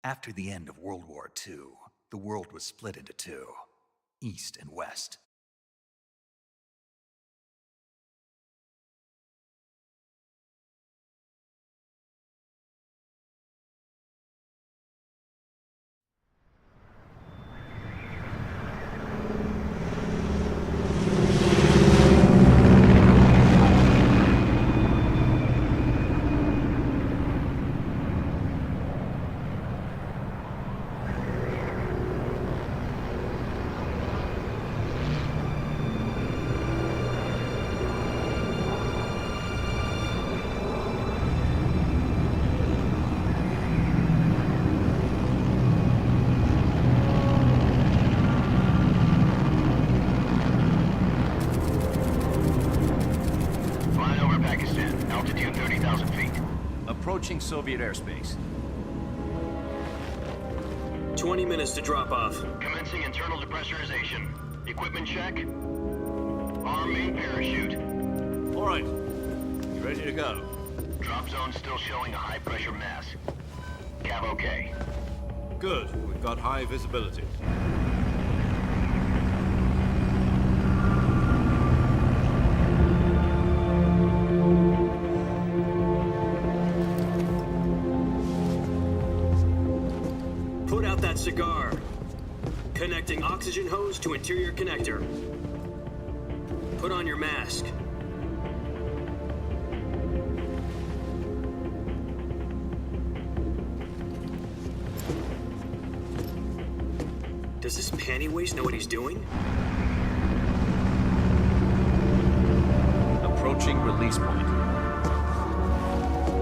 After the end of World War II, the world was split into two, East and West. Approaching Soviet airspace. 20 minutes to drop off. Commencing internal depressurization. Equipment check. Arm main parachute. All right. You ready to go? Drop zone still showing a high pressure mass. Cav okay. Good. We've got high visibility. Put out that cigar. Connecting oxygen hose to interior connector. Put on your mask. Does this panty waste know what he's doing? Approaching release point.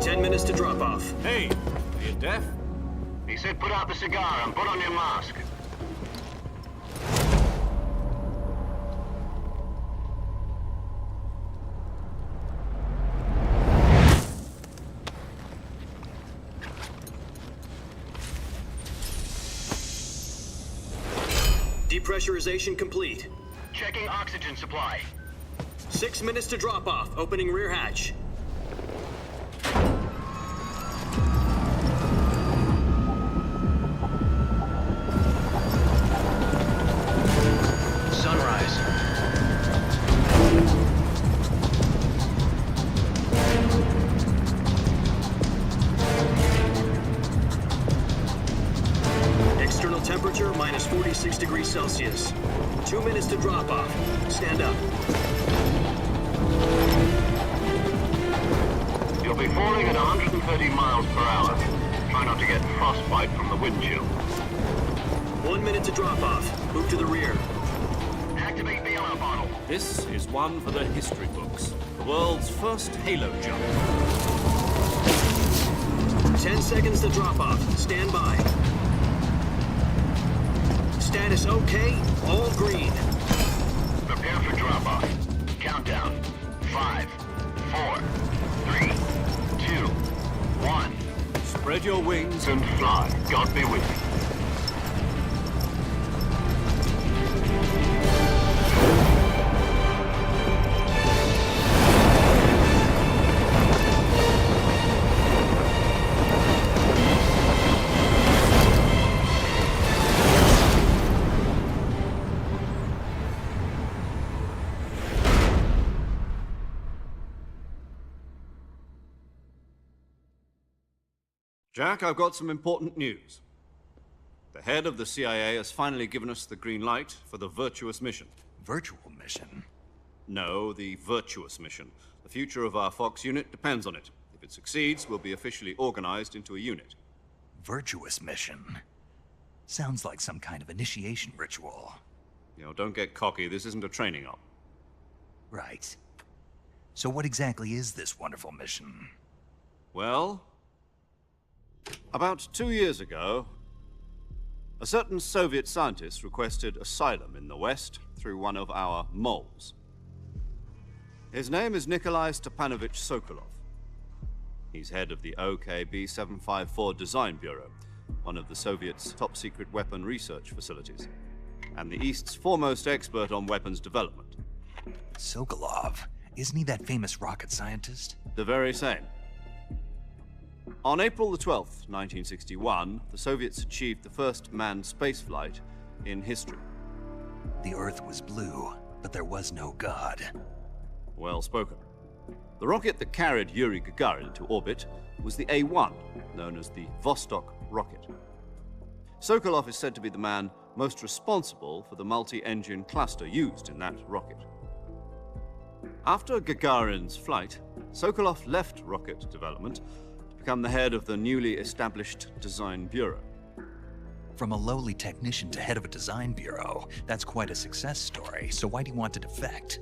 10 minutes to drop off. Hey, are you deaf? He said put out the cigar and put on your mask. Depressurization complete. Checking oxygen supply. 6 minutes to drop off. Opening rear hatch. Sunrise. External temperature minus 46 degrees Celsius. 2 minutes to drop off. Stand up. You'll be falling at 130 miles per hour. Try not to get frostbite from the wind chill. 1 minute to drop off. Move to the rear. Activate the yellow bottle. This is one for the history books. The world's first halo jump. 10 seconds to drop off. Stand by. Status okay. All green. Prepare for drop off. Countdown. 5, 4, 3, 2, 1. Spread your wings And fly. God be with you. Jack, I've got some important news. The head of the CIA has finally given us the green light for the Virtuous mission. Virtual mission? No, the Virtuous mission. The future of our Fox unit depends on it. If it succeeds, we'll be officially organized into a unit. Virtuous mission? Sounds like some kind of initiation ritual. You know, don't get cocky. This isn't a training op. Right. So what exactly is this wonderful mission? Well, about 2 years ago, a certain Soviet scientist requested asylum in the West through one of our moles. His name is Nikolai Stepanovich Sokolov. He's head of the OKB-754 Design Bureau, one of the Soviets' top-secret weapon research facilities, and the East's foremost expert on weapons development. Sokolov? Isn't he that famous rocket scientist? The very same. On April the 12th, 1961, the Soviets achieved the first manned spaceflight in history. The Earth was blue, but there was no God. Well spoken. The rocket that carried Yuri Gagarin to orbit was the A-1, known as the Vostok rocket. Sokolov is said to be the man most responsible for the multi-engine cluster used in that rocket. After Gagarin's flight, Sokolov left rocket development to become the head of the newly established Design Bureau. From a lowly technician to head of a design bureau, that's quite a success story, so why do you want to defect?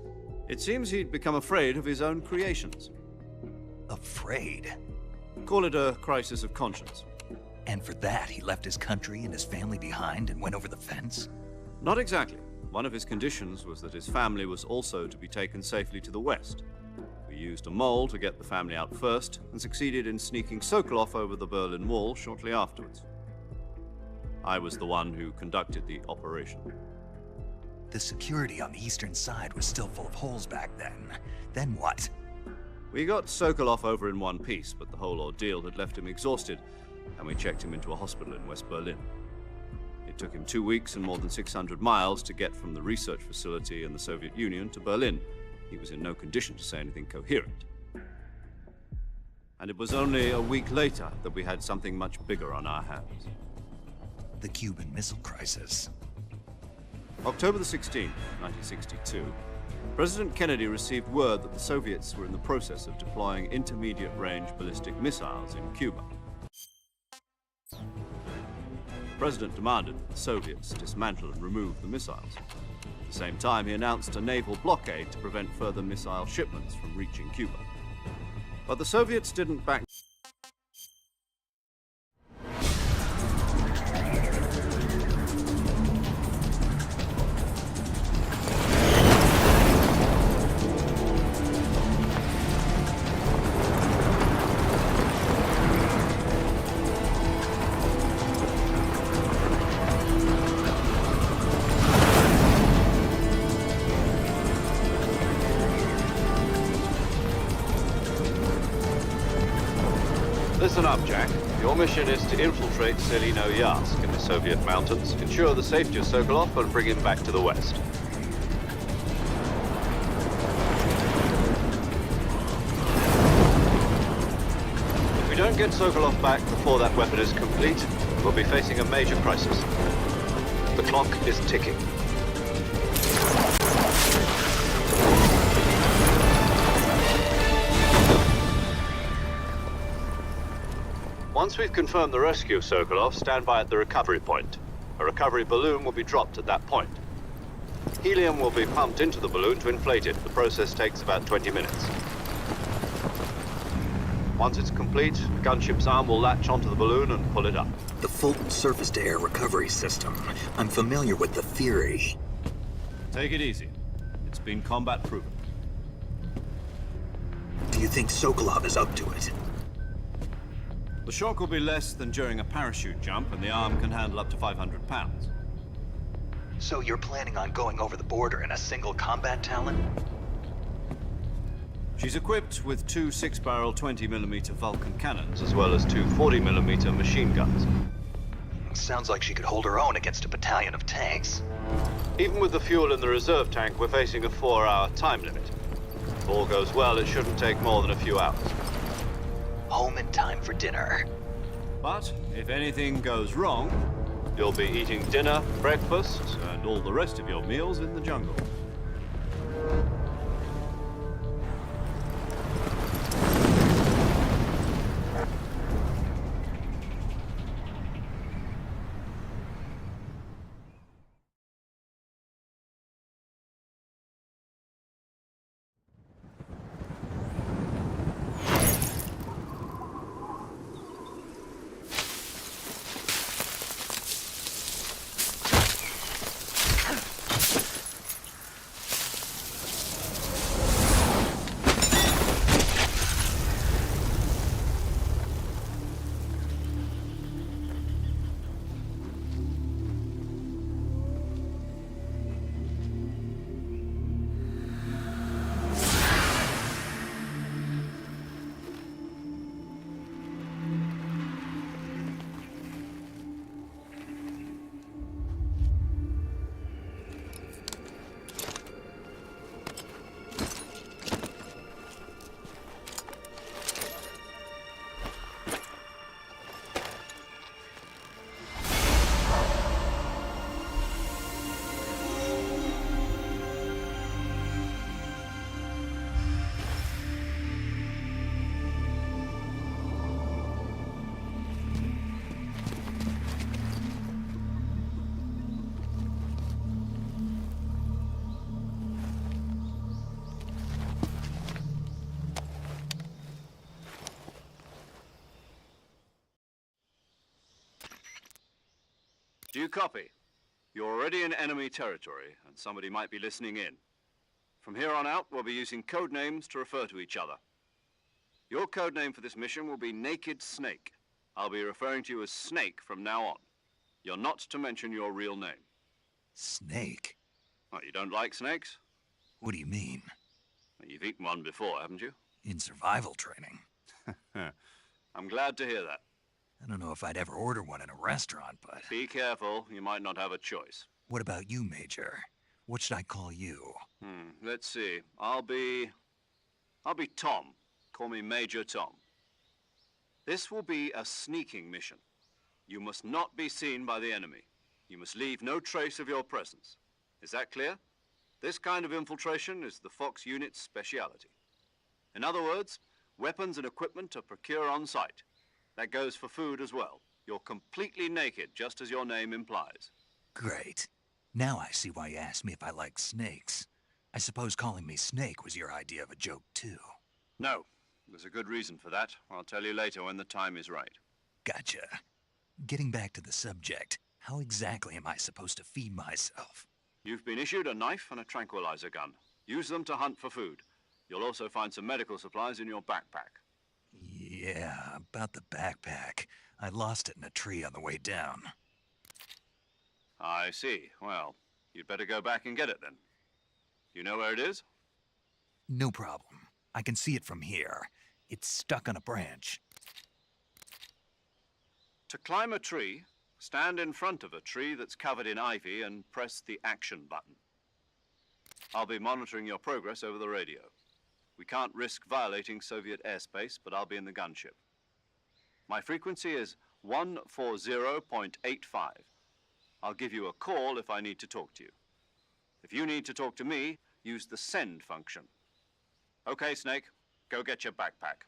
It seems he'd become afraid of his own creations. Afraid? Call it a crisis of conscience. And for that, he left his country and his family behind and went over the fence? Not exactly. One of his conditions was that his family was also to be taken safely to the west. We used a mole to get the family out first and succeeded in sneaking Sokolov over the Berlin Wall shortly afterwards. I was the one who conducted the operation. The security on the eastern side was still full of holes back then. Then what? We got Sokolov over in one piece, but the whole ordeal had left him exhausted, and we checked him into a hospital in West Berlin. It took him 2 weeks and more than 600 miles to get from the research facility in the Soviet Union to Berlin. He was in no condition to say anything coherent. And it was only a week later that we had something much bigger on our hands. The Cuban Missile Crisis. October the 16th, 1962, President Kennedy received word that the Soviets were in the process of deploying intermediate-range ballistic missiles in Cuba. The President demanded that the Soviets dismantle and remove the missiles. At the same time, he announced a naval blockade to prevent further missile shipments from reaching Cuba. But the Soviets didn't back. Listen up, Jack. Your mission is to infiltrate Selino-Yarsk in the Soviet mountains, ensure the safety of Sokolov, and bring him back to the west. If we don't get Sokolov back before that weapon is complete, we'll be facing a major crisis. The clock is ticking. Once we've confirmed the rescue of Sokolov, stand by at the recovery point. A recovery balloon will be dropped at that point. Helium will be pumped into the balloon to inflate it. The process takes about 20 minutes. Once it's complete, the gunship's arm will latch onto the balloon and pull it up. The Fulton surface-to-air recovery system. I'm familiar with the theory. Take it easy. It's been combat proven. Do you think Sokolov is up to it? The shock will be less than during a parachute jump, and the arm can handle up to 500 pounds. So you're planning on going over the border in a single combat Talon? She's equipped with two 6-barrel 20mm Vulcan cannons, as well as two 40mm machine guns. Sounds like she could hold her own against a battalion of tanks. Even with the fuel in the reserve tank, we're facing a 4-hour time limit. If all goes well, it shouldn't take more than a few hours. Home in time for dinner. But if anything goes wrong, you'll be eating dinner, breakfast, and all the rest of your meals in the jungle. Do you copy? You're already in enemy territory, and somebody might be listening in. From here on out, we'll be using code names to refer to each other. Your code name for this mission will be Naked Snake. I'll be referring to you as Snake from now on. You're not to mention your real name. Snake? What, you don't like snakes? What do you mean? Well, you've eaten one before, haven't you? In survival training? I'm glad to hear that. I don't know if I'd ever order one in a restaurant, but... Be careful, you might not have a choice. What about you, Major? What should I call you? Let's see. I'll be Tom. Call me Major Tom. This will be a sneaking mission. You must not be seen by the enemy. You must leave no trace of your presence. Is that clear? This kind of infiltration is the Fox unit's speciality. In other words, weapons and equipment are procured on site. That goes for food as well. You're completely naked, just as your name implies. Great. Now I see why you asked me if I like snakes. I suppose calling me Snake was your idea of a joke, too. No. There's a good reason for that. I'll tell you later when the time is right. Gotcha. Getting back to the subject, how exactly am I supposed to feed myself? You've been issued a knife and a tranquilizer gun. Use them to hunt for food. You'll also find some medical supplies in your backpack. Yeah, about the backpack. I lost it in a tree on the way down. I see. Well, you'd better go back and get it then. You know where it is? No problem. I can see it from here. It's stuck on a branch. To climb a tree, stand in front of a tree that's covered in ivy and press the action button. I'll be monitoring your progress over the radio. We can't risk violating Soviet airspace, but I'll be in the gunship. My frequency is 140.85. I'll give you a call if I need to talk to you. If you need to talk to me, use the send function. Okay, Snake, go get your backpack.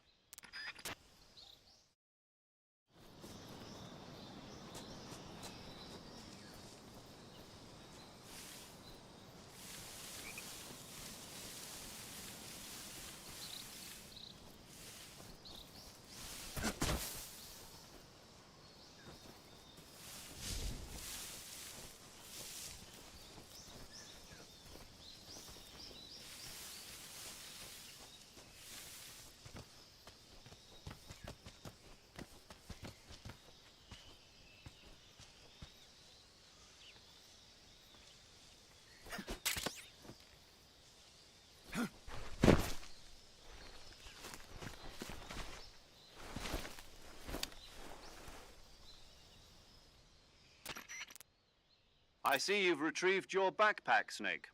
I see you've retrieved your backpack, Snake.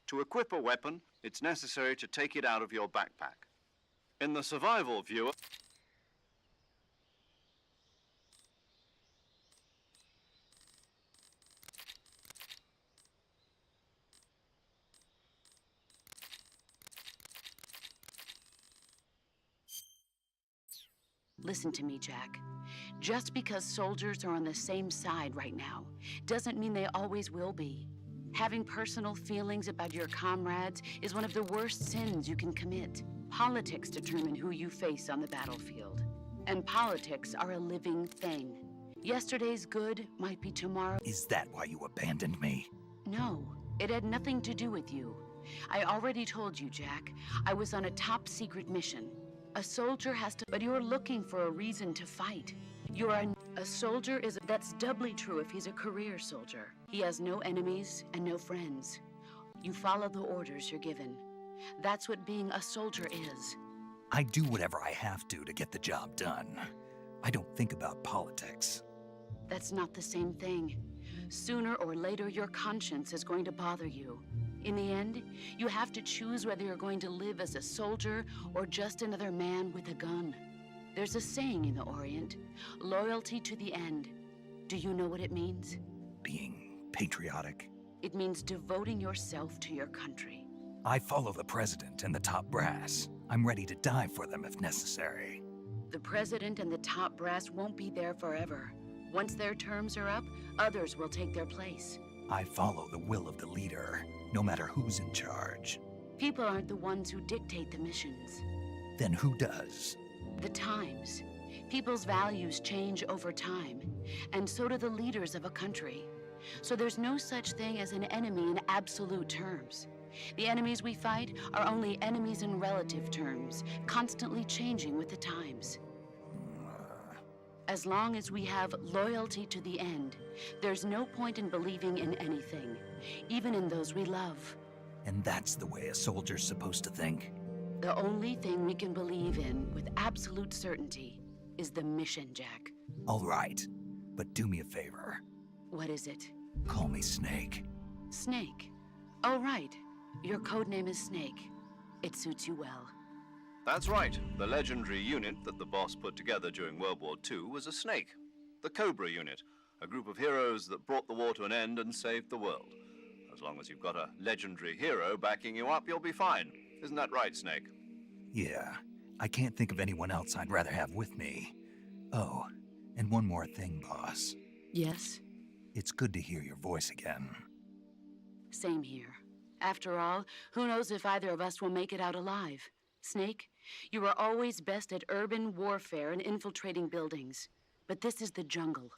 To equip a weapon, it's necessary to take it out of your backpack. In the survival viewer... Listen to me, Jack. Just because soldiers are on the same side right now doesn't mean they always will be. Having personal feelings about your comrades is one of the worst sins you can commit. Politics determine who you face on the battlefield. And politics are a living thing. Yesterday's good might be tomorrow. Is that why you abandoned me? No, it had nothing to do with you. I already told you, Jack. I was on a top-secret mission. A soldier has to, but you're looking for a reason to fight. A soldier that's doubly true if he's a career soldier. He has no enemies and no friends. You follow the orders you're given. That's what being a soldier is. I do whatever I have to get the job done. I don't think about politics. That's not the same thing. Sooner or later, your conscience is going to bother you. In the end, you have to choose whether you're going to live as a soldier or just another man with a gun. There's a saying in the Orient, loyalty to the end. Do you know what it means? Being patriotic. It means devoting yourself to your country. I follow the president and the top brass. I'm ready to die for them if necessary. The president and the top brass won't be there forever. Once their terms are up, others will take their place. I follow the will of the leader, no matter who's in charge. People aren't the ones who dictate the missions. Then who does? The times. People's values change over time, and so do the leaders of a country. So there's no such thing as an enemy in absolute terms. The enemies we fight are only enemies in relative terms, constantly changing with the times. As long as we have loyalty to the end, there's no point in believing in anything, even in those we love. And that's the way a soldier's supposed to think? The only thing we can believe in with absolute certainty is the mission, Jack. All right, but do me a favor. What is it? Call me Snake. Snake. Oh, right. Your codename is Snake. It suits you well. That's right. The legendary unit that the boss put together during World War II was a snake. The Cobra unit, a group of heroes that brought the war to an end and saved the world. As long as you've got a legendary hero backing you up, you'll be fine. Isn't that right, Snake? Yeah, I can't think of anyone else I'd rather have with me. Oh, and one more thing, boss. Yes? It's good to hear your voice again. Same here. After all, who knows if either of us will make it out alive? Snake, you are always best at urban warfare and infiltrating buildings. But this is the jungle.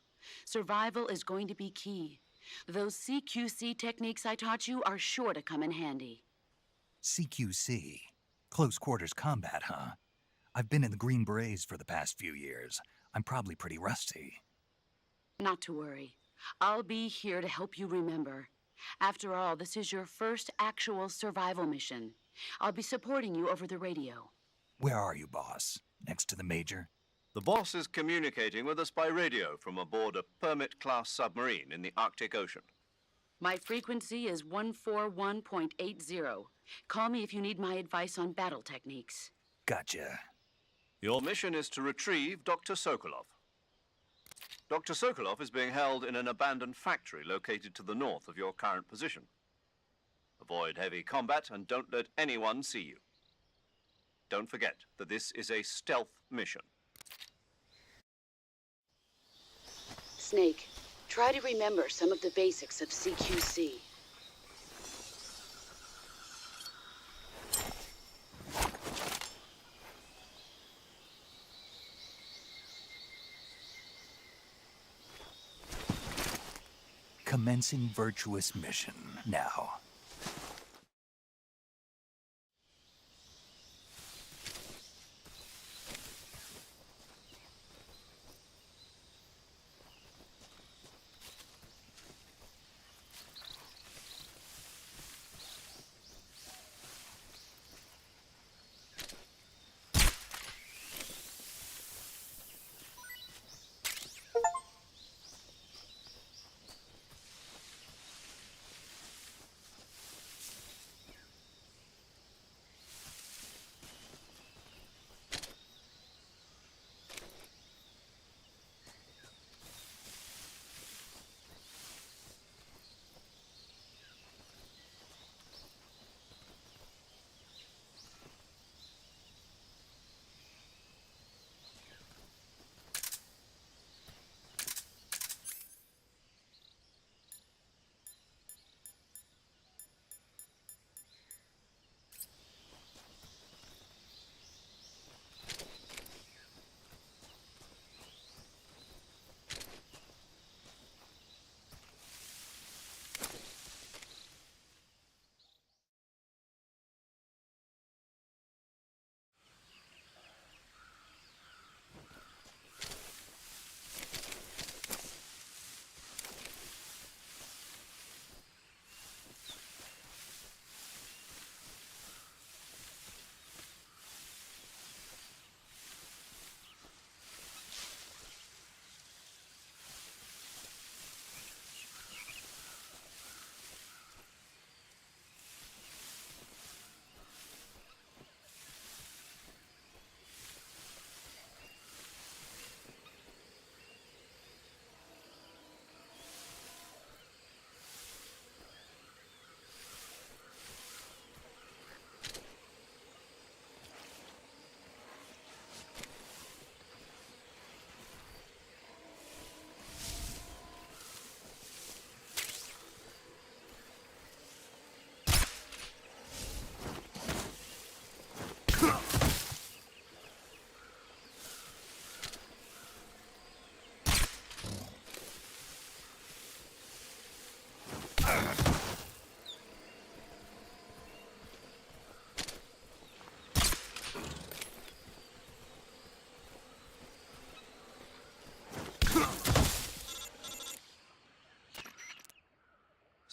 Survival is going to be key. Those CQC techniques I taught you are sure to come in handy. CQC? Close quarters combat, huh? I've been in the Green Berets for the past few years. I'm probably pretty rusty. Not to worry. I'll be here to help you remember. After all, this is your first actual survival mission. I'll be supporting you over the radio. Where are you, boss? Next to the Major? The boss is communicating with us by radio from aboard a Permit-class submarine in the Arctic Ocean. My frequency is 141.80. Call me if you need my advice on battle techniques. Gotcha. Your mission is to retrieve Dr. Sokolov. Dr. Sokolov is being held in an abandoned factory located to the north of your current position. Avoid heavy combat and don't let anyone see you. Don't forget that this is a stealth mission. Snake, try to remember some of the basics of CQC. Commencing virtuous mission now.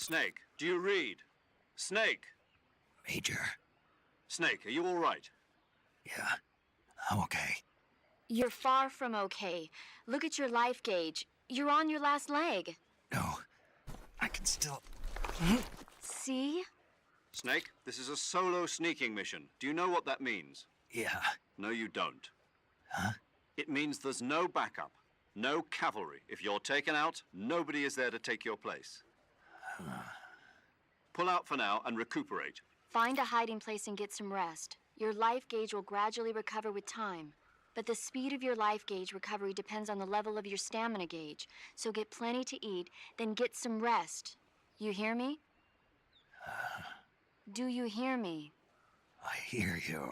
Snake, do you read? Snake! Major. Snake, are you all right? Yeah, I'm okay. You're far from okay. Look at your life gauge. You're on your last leg. No, I can still... See? Snake, this is a solo sneaking mission. Do you know what that means? Yeah. No, you don't. Huh? It means there's no backup, no cavalry. If you're taken out, nobody is there to take your place. Pull out for now and recuperate. Find a hiding place and get some rest. Your life gauge will gradually recover with time. But the speed of your life gauge recovery depends on the level of your stamina gauge. So get plenty to eat, then get some rest. You hear me? Do you hear me? I hear you.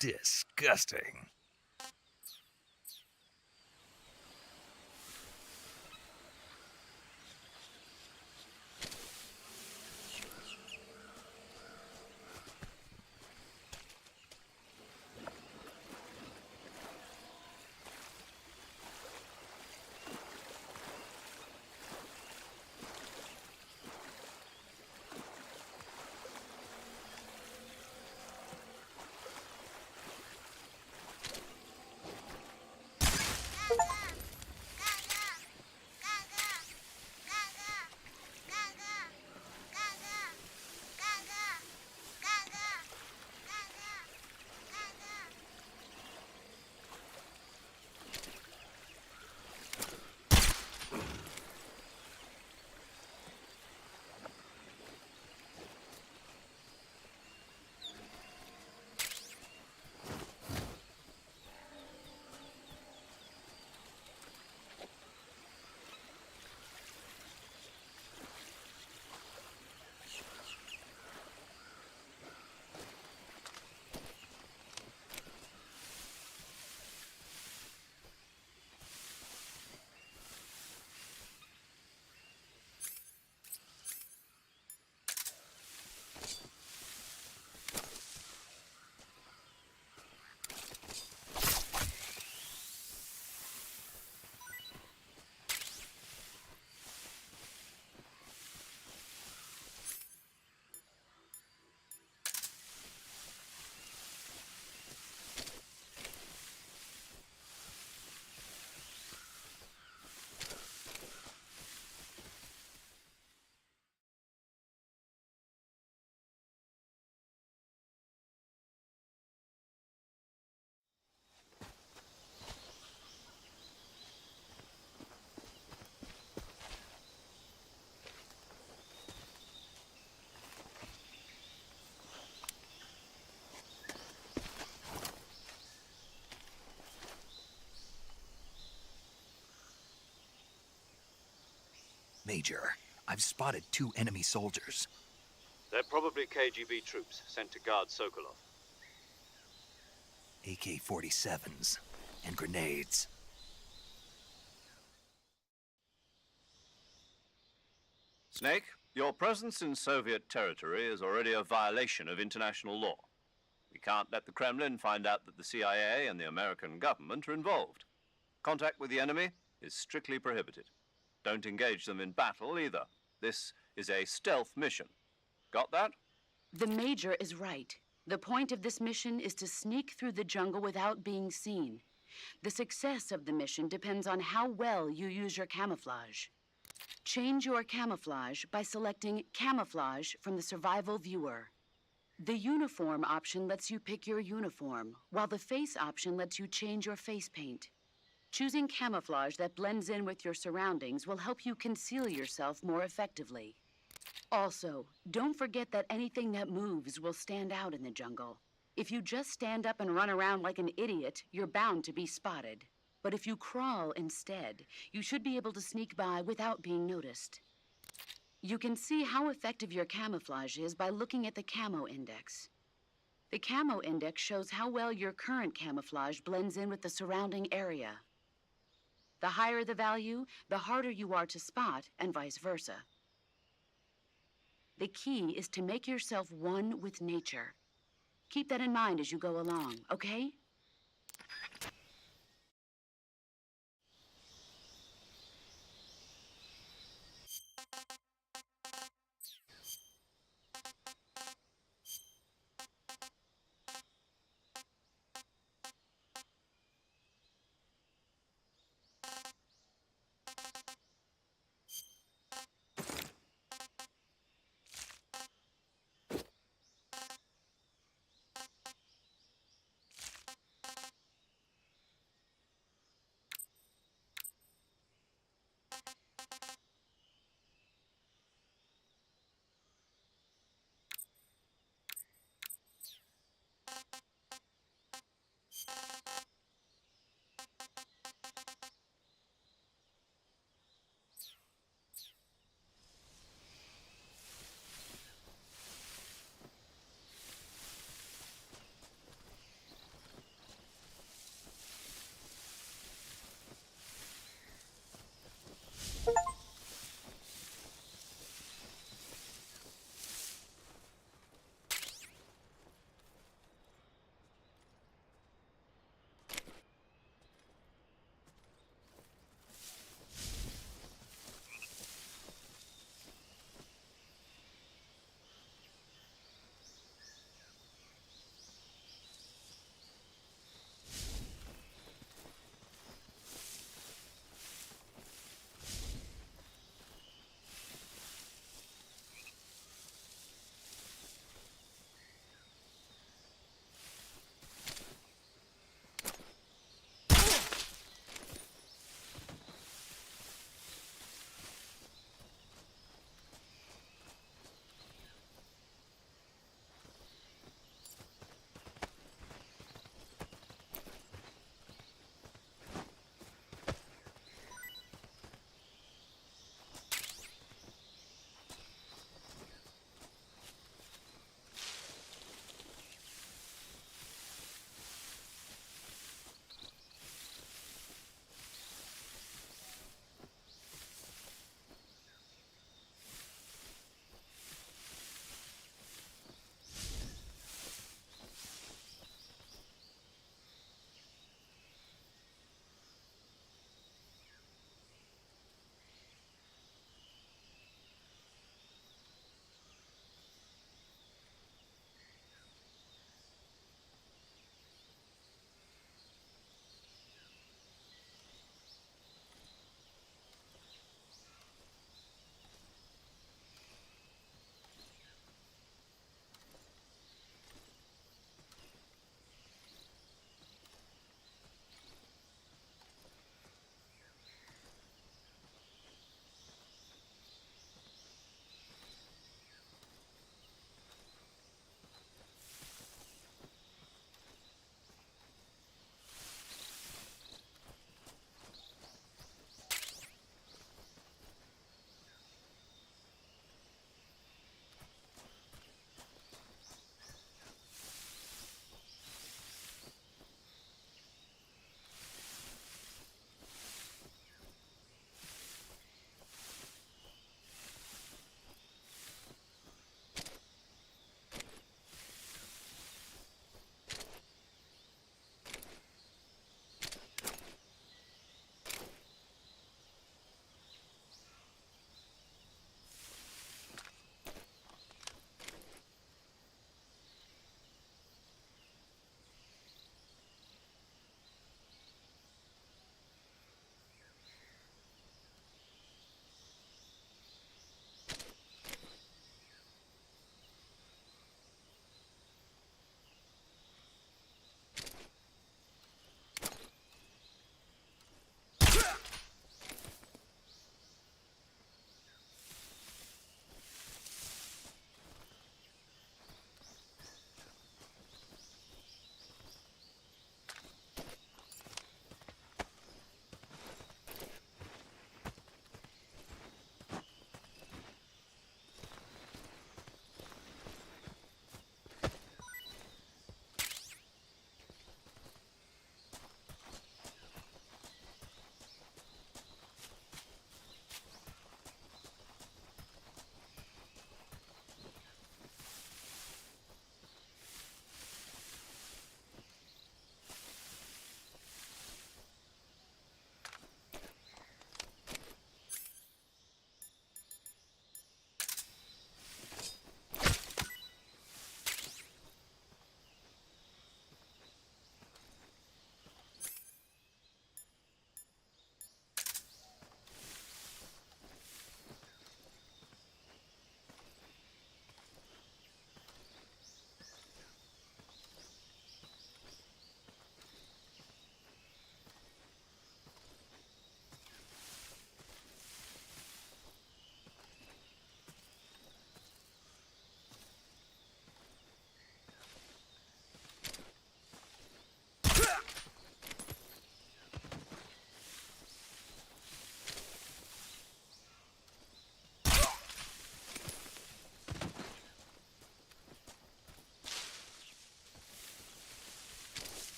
Disgusting. Major, I've spotted 2 enemy soldiers. They're probably KGB troops sent to guard Sokolov. AK-47s and grenades. Snake, your presence in Soviet territory is already a violation of international law. We can't let the Kremlin find out that the CIA and the American government are involved. Contact with the enemy is strictly prohibited. Don't engage them in battle either. This is a stealth mission. Got that? The Major is right. The point of this mission is to sneak through the jungle without being seen. The success of the mission depends on how well you use your camouflage. Change your camouflage by selecting Camouflage from the Survival Viewer. The Uniform option lets you pick your uniform, while the Face option lets you change your face paint. Choosing camouflage that blends in with your surroundings will help you conceal yourself more effectively. Also, don't forget that anything that moves will stand out in the jungle. If you just stand up and run around like an idiot, you're bound to be spotted. But if you crawl instead, you should be able to sneak by without being noticed. You can see how effective your camouflage is by looking at the Camo Index. The Camo Index shows how well your current camouflage blends in with the surrounding area. The higher the value, the harder you are to spot, and vice versa. The key is to make yourself one with nature. Keep that in mind as you go along, okay?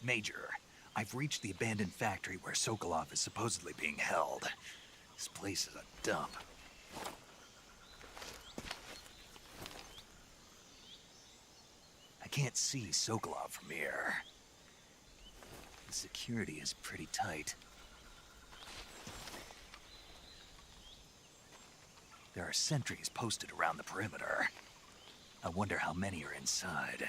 Major, I've reached the abandoned factory where Sokolov is supposedly being held. This place is a dump. I can't see Sokolov from here. The security is pretty tight. There are sentries posted around the perimeter. I wonder how many are inside.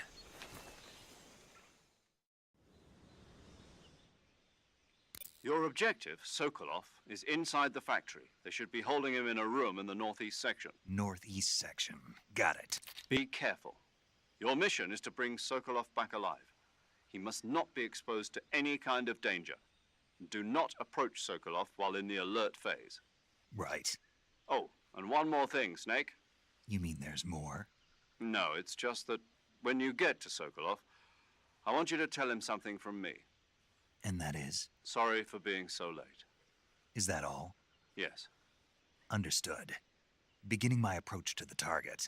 Your objective, Sokolov, is inside the factory. They should be holding him in a room in the northeast section. Northeast section. Got it. Be careful. Your mission is to bring Sokolov back alive. He must not be exposed to any kind of danger. Do not approach Sokolov while in the alert phase. Right. Oh, and one more thing, Snake. You mean there's more? No, it's just that when you get to Sokolov, I want you to tell him something from me. And that is? Sorry for being so late. Is that all? Yes. Understood. Beginning my approach to the target.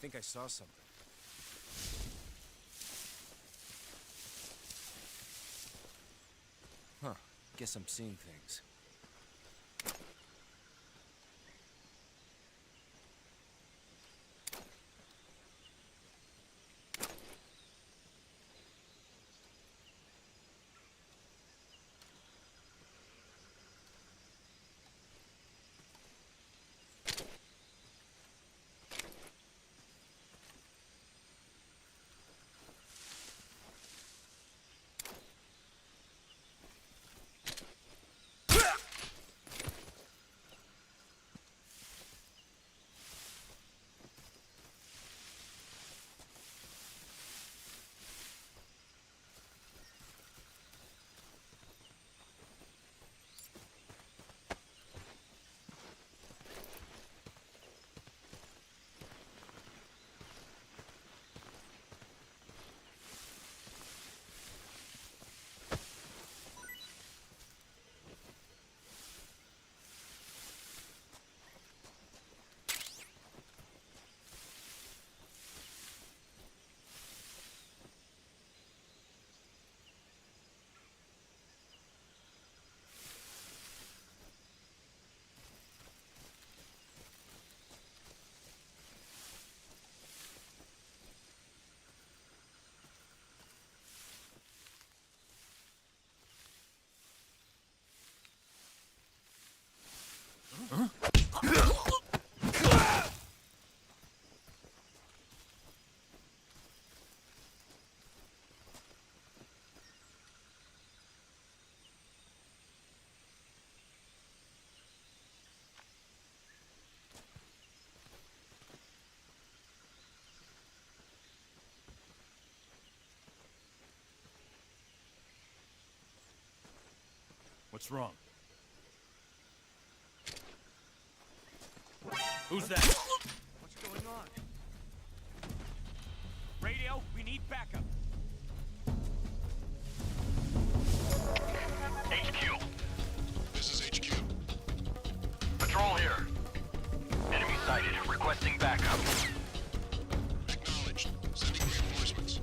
think I saw something. Huh. Guess I'm seeing things. What's wrong? Who's that? What's going on? Radio, we need backup. HQ. This is HQ. Patrol here. Enemy sighted. Requesting backup. Acknowledged. Sending reinforcements.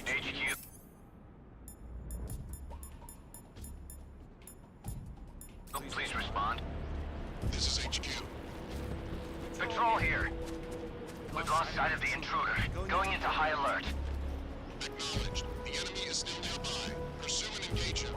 HQ. Please respond. This is HQ. Patrol here. We've lost sight of the intruder. Going into high alert. Acknowledged. The enemy is still nearby. Pursue and engage him.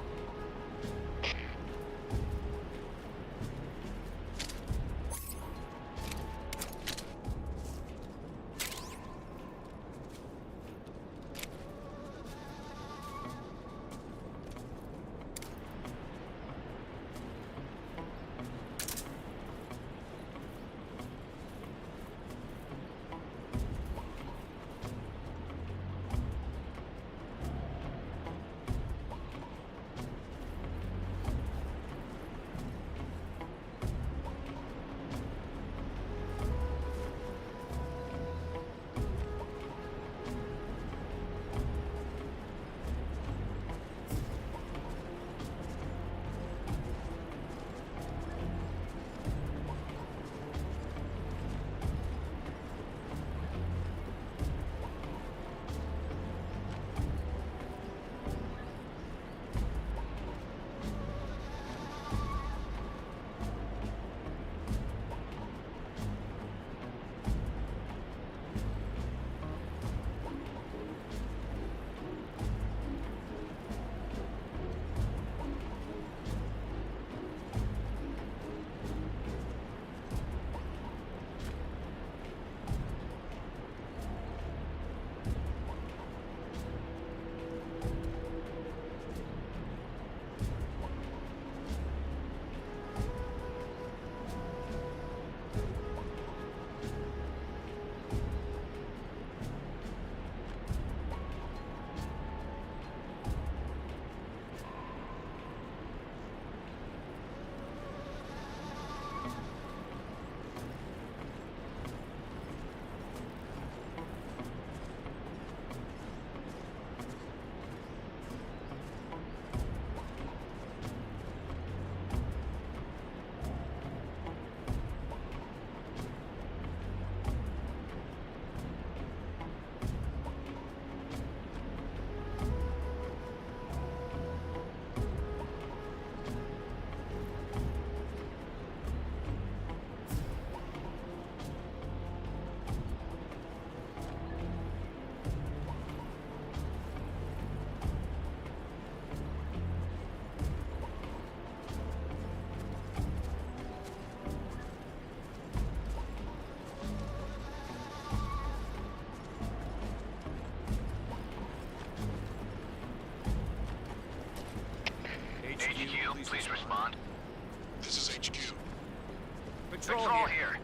Patrol here.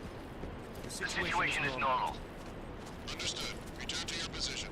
The situation is normal. Understood. Return to your position.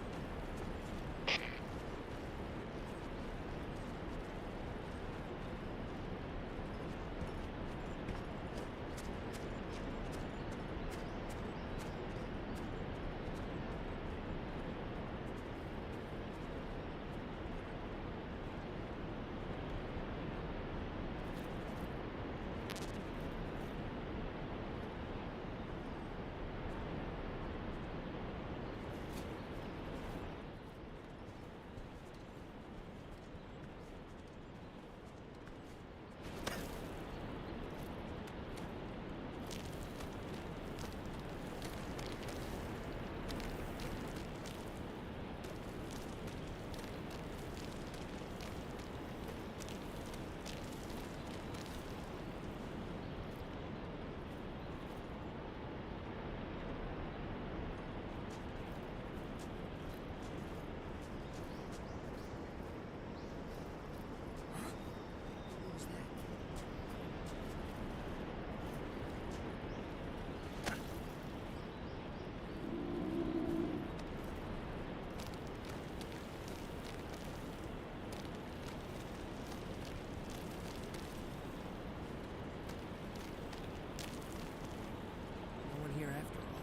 No one here after all.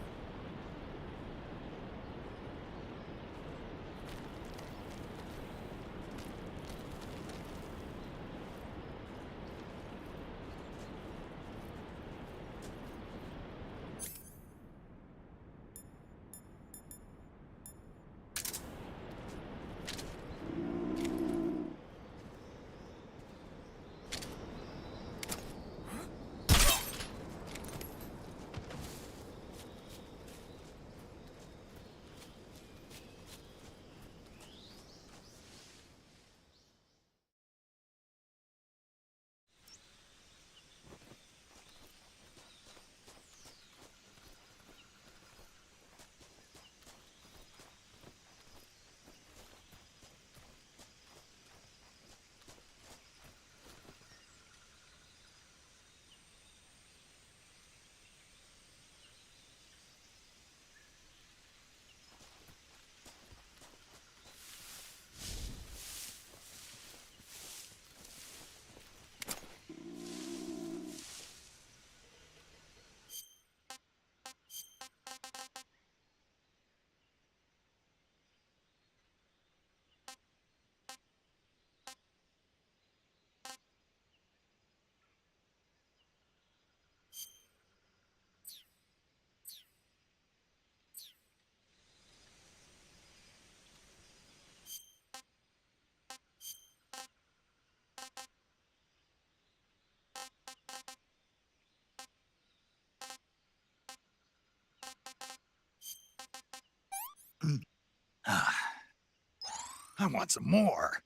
I want some more.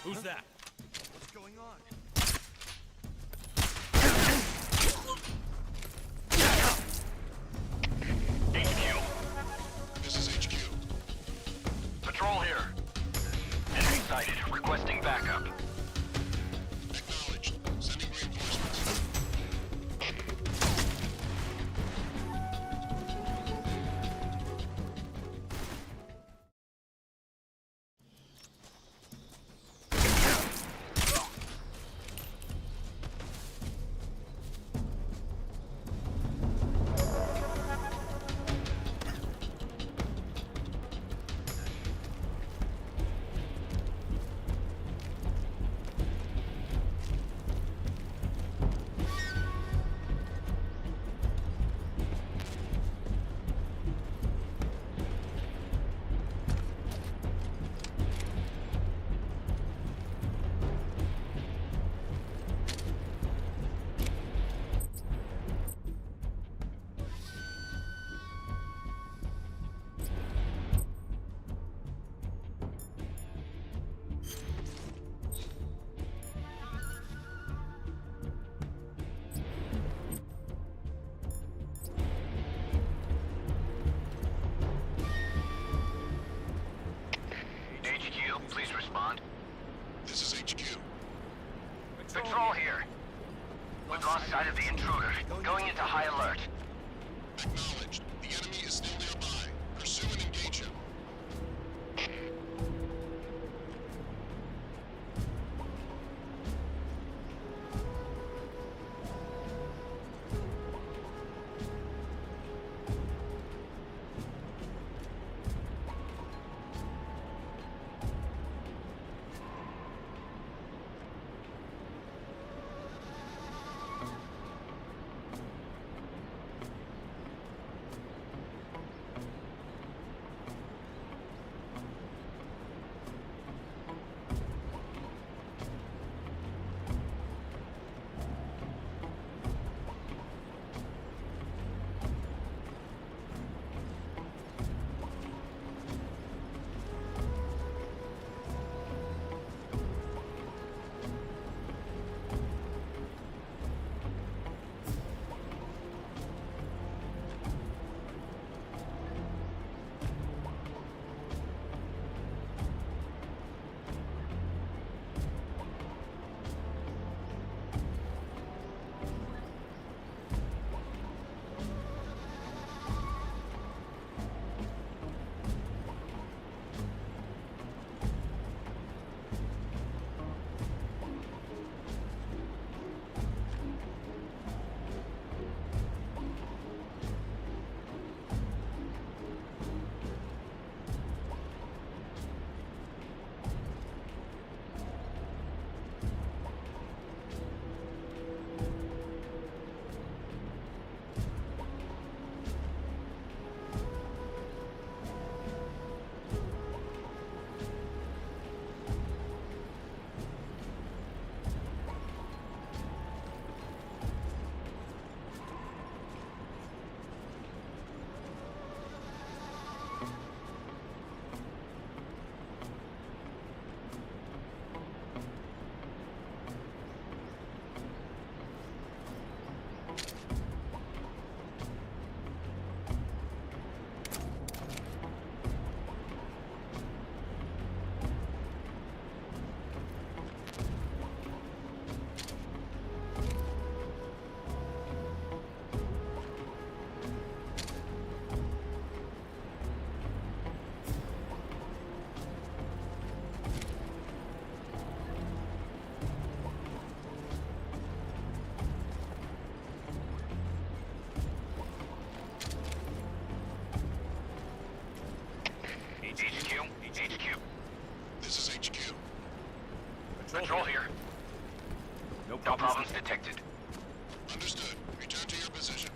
Who's that? What's going on? HQ. This is HQ. Patrol here. Enemy sighted. Requesting backup. Acknowledged. Sending reinforcements. HQ, please respond. This is HQ. Patrol here. We've lost sight of the intruder. Going into high alert. Acknowledged. The enemy is still nearby. Pursue and engage him. HQ. This is HQ. Patrol here. No problems detected. Understood. Return to your position.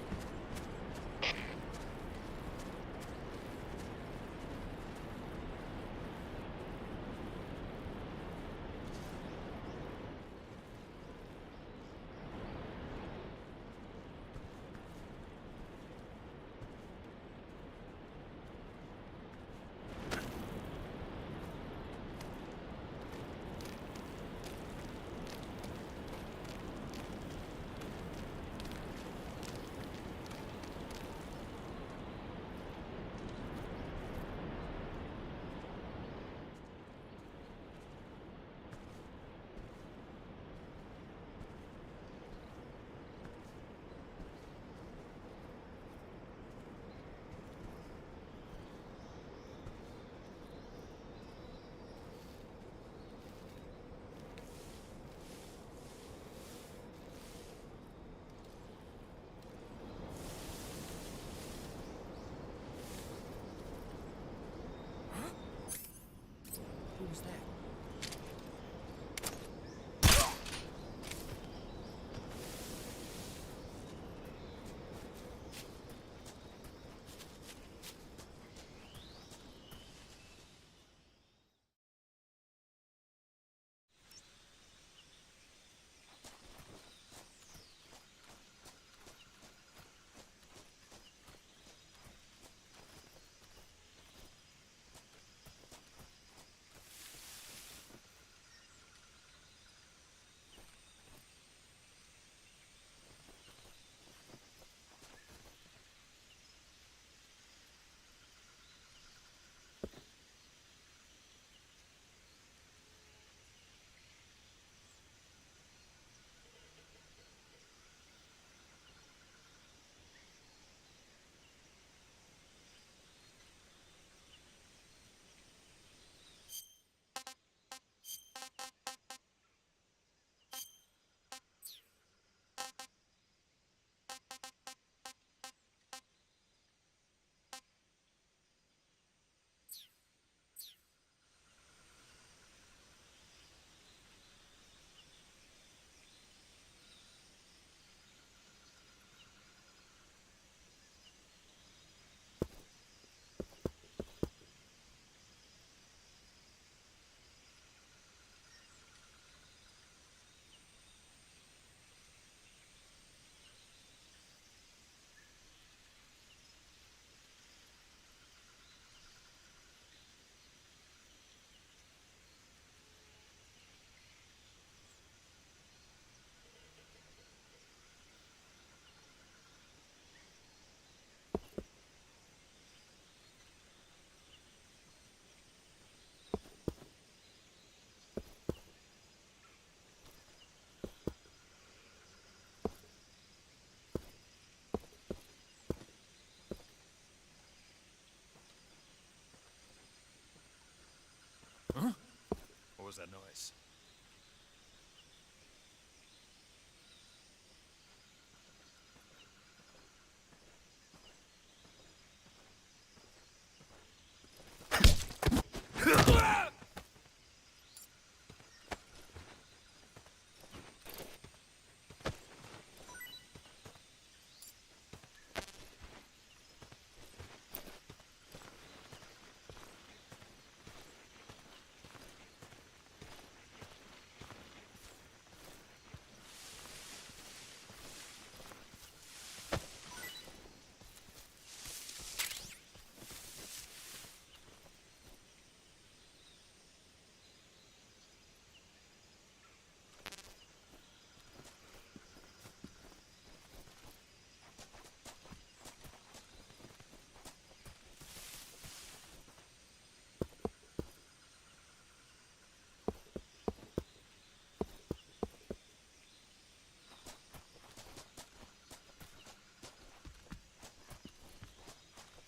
that noise?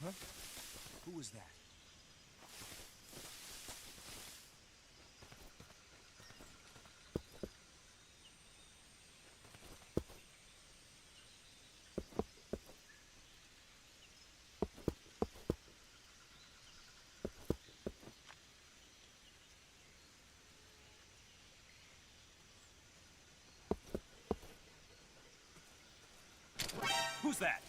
Huh? Who was that? Who's that?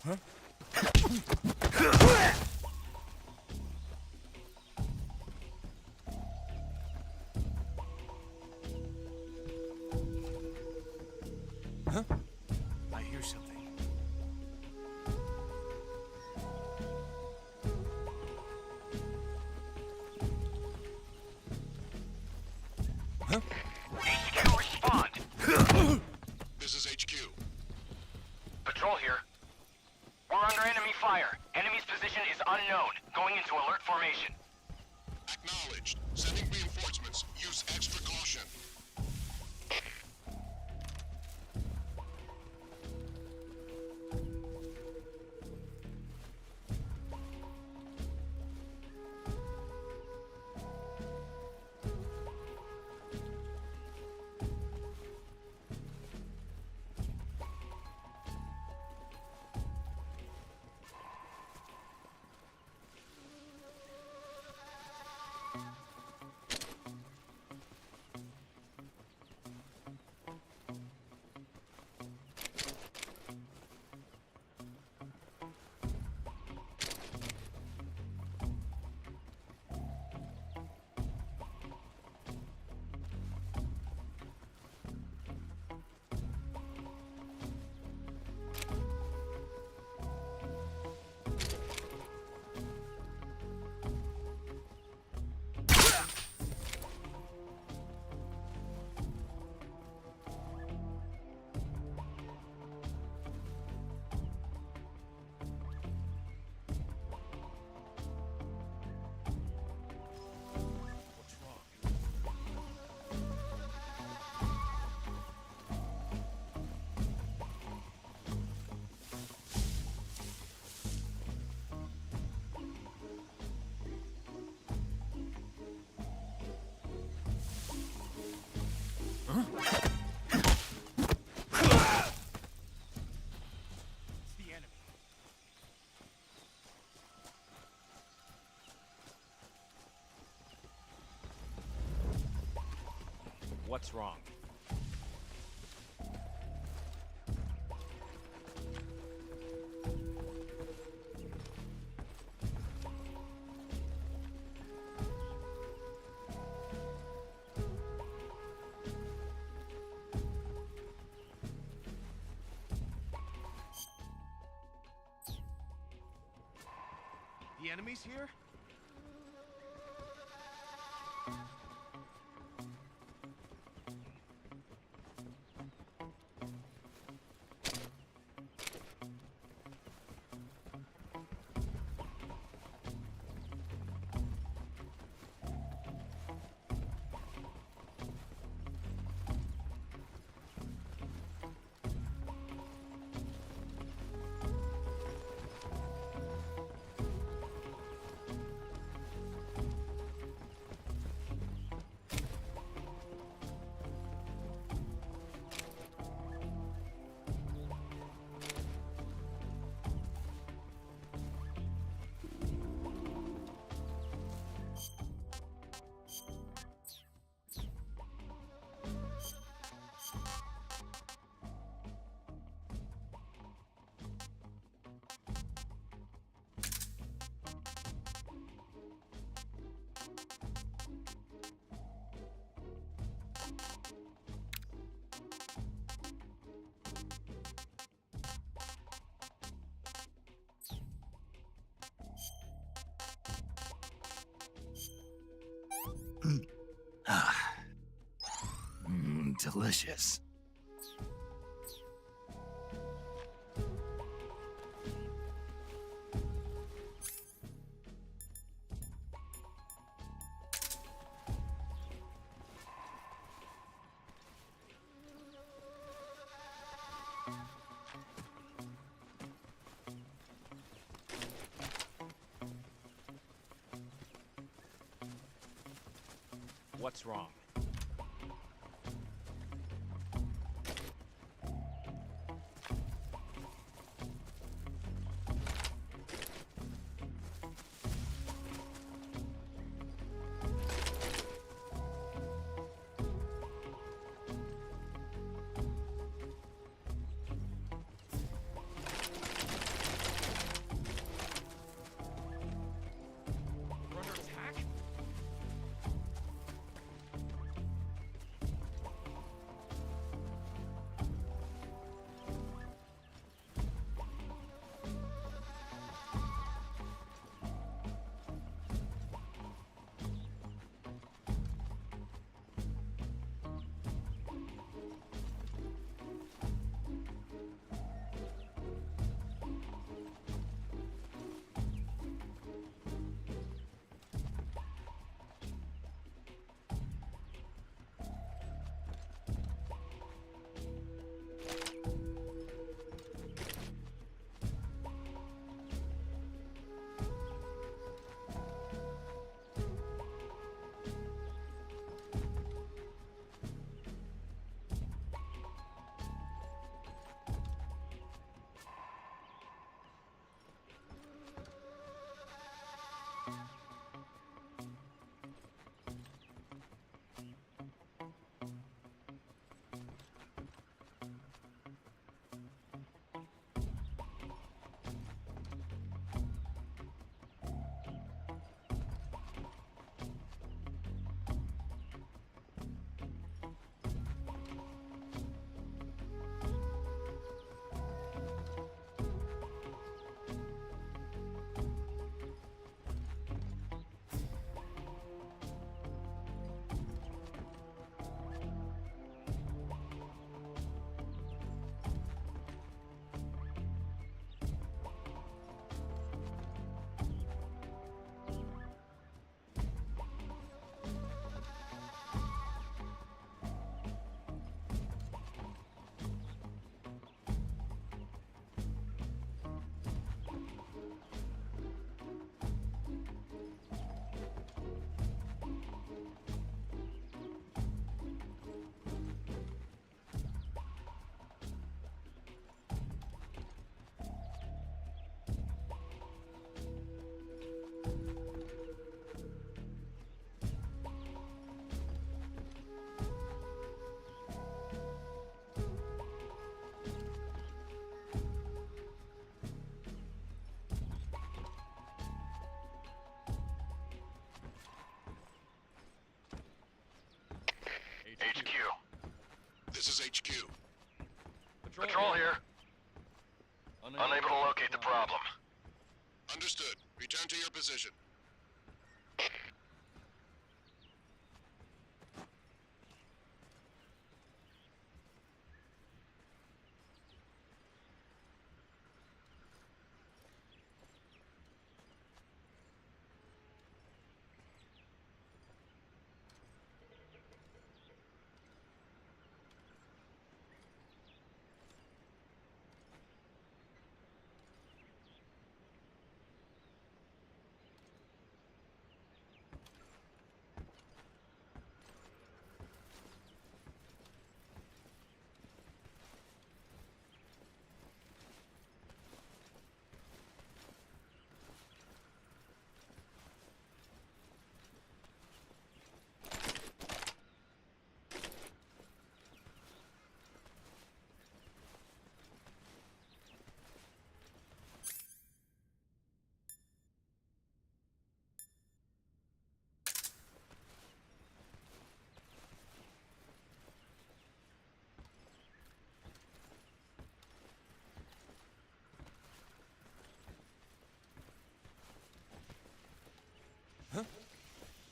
I hear something. HQ, respond. This is HQ. Patrol here. We're under enemy fire. Enemy's position is unknown. Going into alert formation. Acknowledged. Sending reinforcements. Use extra caution. What's wrong? It's the enemy. What's wrong? The enemy's here? Delicious. What's wrong? HQ. Patrol here. Unable to locate the problem. Understood. Return to your position.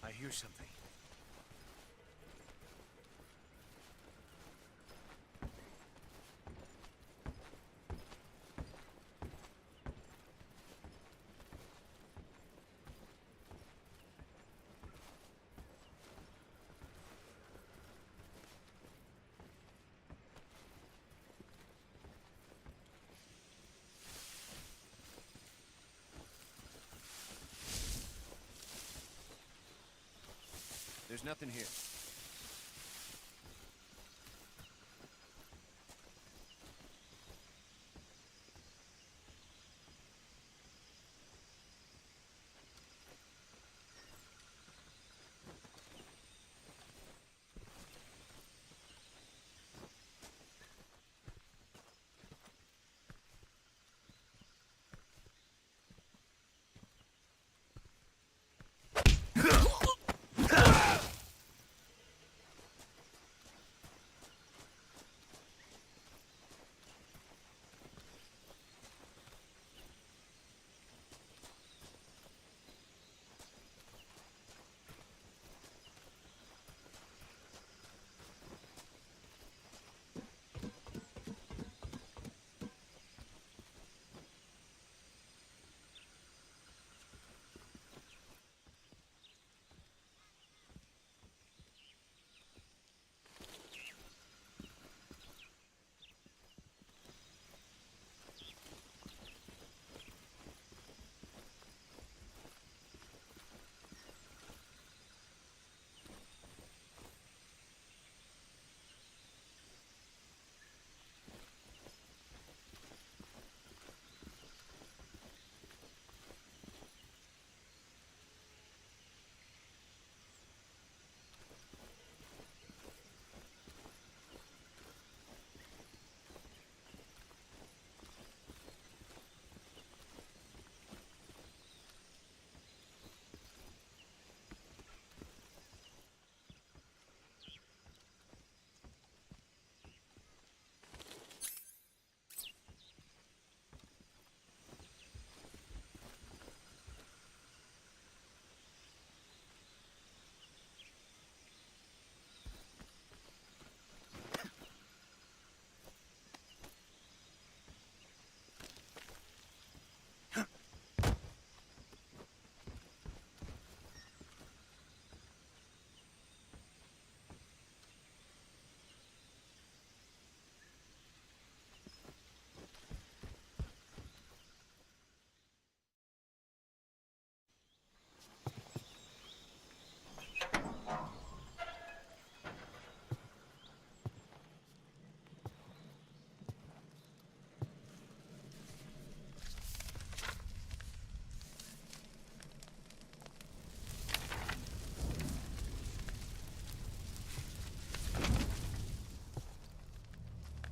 I hear something. There's nothing here.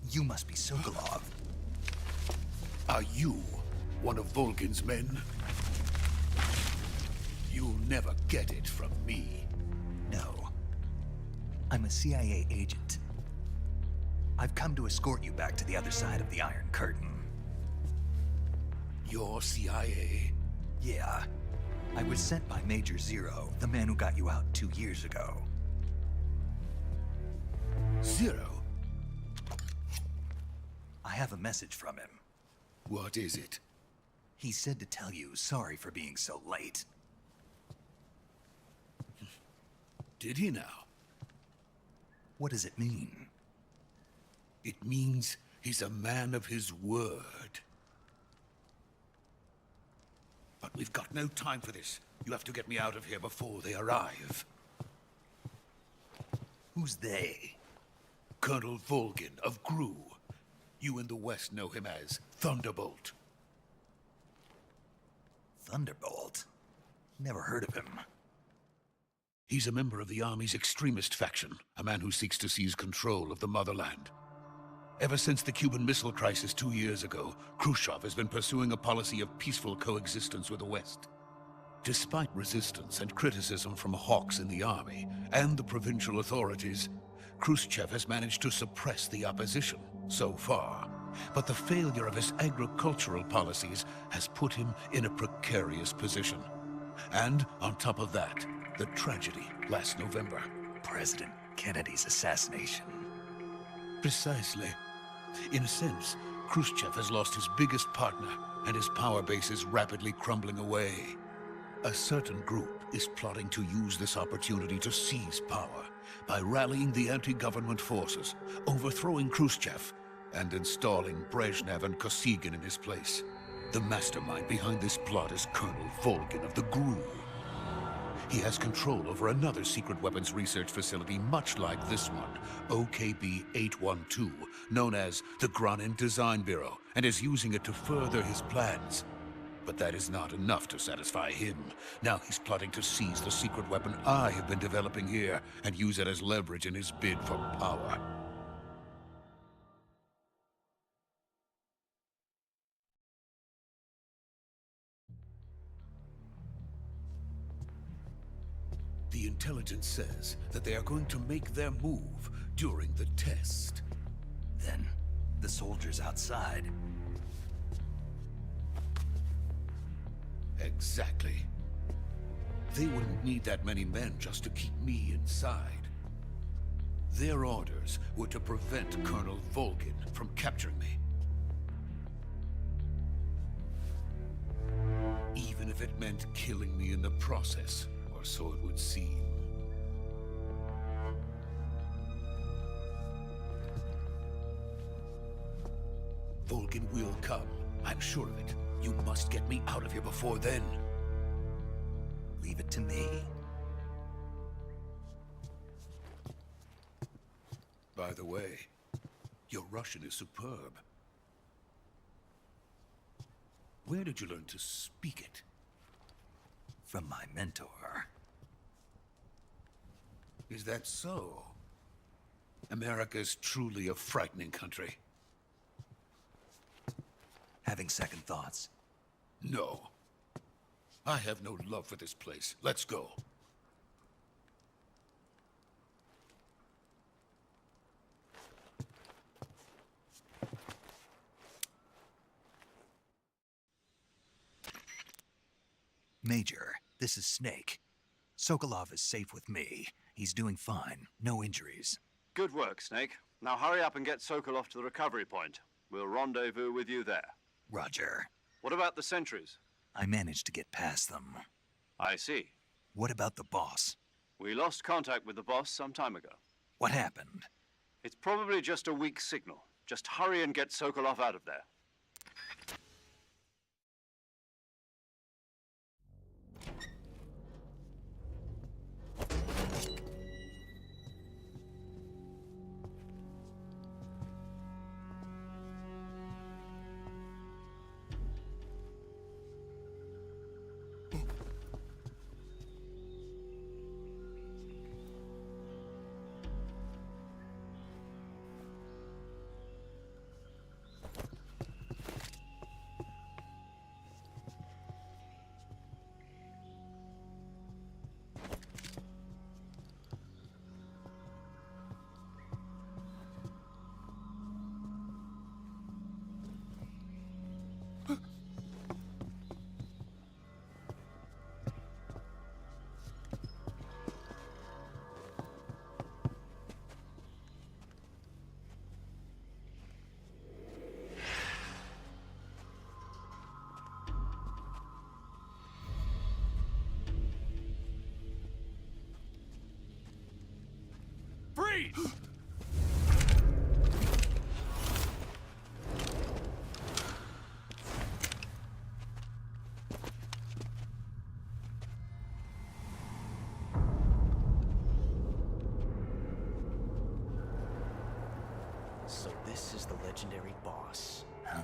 You must be Sokolov. Are you one of Volkin's men? You'll never get it from me. No. I'm a CIA agent. I've come to escort you back to the other side of the Iron Curtain. Your CIA? Yeah. I was sent by Major Zero, the man who got you out 2 years ago. Zero? I have a message from him. What is it? He said to tell you sorry for being so late. Did he now? What does it mean? It means he's a man of his word. But we've got no time for this. You have to get me out of here before they arrive. Who's they? Colonel Volgin of GRU. You in the West know him as Thunderbolt. Thunderbolt? Never heard of him. He's a member of the Army's extremist faction, a man who seeks to seize control of the motherland. Ever since the Cuban Missile Crisis 2 years ago, Khrushchev has been pursuing a policy of peaceful coexistence with the West. Despite resistance and criticism from hawks in the army and the provincial authorities, Khrushchev has managed to suppress the opposition so far. But the failure of his agricultural policies has put him in a precarious position. And on top of that, the tragedy last November. President Kennedy's assassination. Precisely. In a sense, Khrushchev has lost his biggest partner, and his power base is rapidly crumbling away. A certain group is plotting to use this opportunity to seize power by rallying the anti-government forces, overthrowing Khrushchev, and installing Brezhnev and Kosygin in his place. The mastermind behind this plot is Colonel Volgin of the GRU. He has control over another secret weapons research facility much like this one, OKB-812, known as the Granin Design Bureau, and is using it to further his plans. But that is not enough to satisfy him. Now he's plotting to seize the secret weapon I have been developing here and use it as leverage in his bid for power. The intelligence says that they are going to make their move during the test. Then, the soldiers outside. Exactly. They wouldn't need that many men just to keep me inside. Their orders were to prevent Colonel Volgin from capturing me. Even if it meant killing me in the process, or so it would seem. Volgin will come. I'm sure of it. You must get me out of here before then. Leave it to me. By the way, your Russian is superb. Where did you learn to speak it? From my mentor. Is that so? America's truly a frightening country. Having second thoughts? No. I have no love for this place. Let's go. Major, this is Snake. Sokolov is safe with me. He's doing fine. No injuries. Good work, Snake. Now hurry up and get Sokolov to the recovery point. We'll rendezvous with you there. Roger. What about the sentries? I managed to get past them. I see. What about the boss? We lost contact with the boss some time ago. What happened? It's probably just a weak signal. Just hurry and get Sokolov out of there. Freeze! So this is the legendary boss. Huh?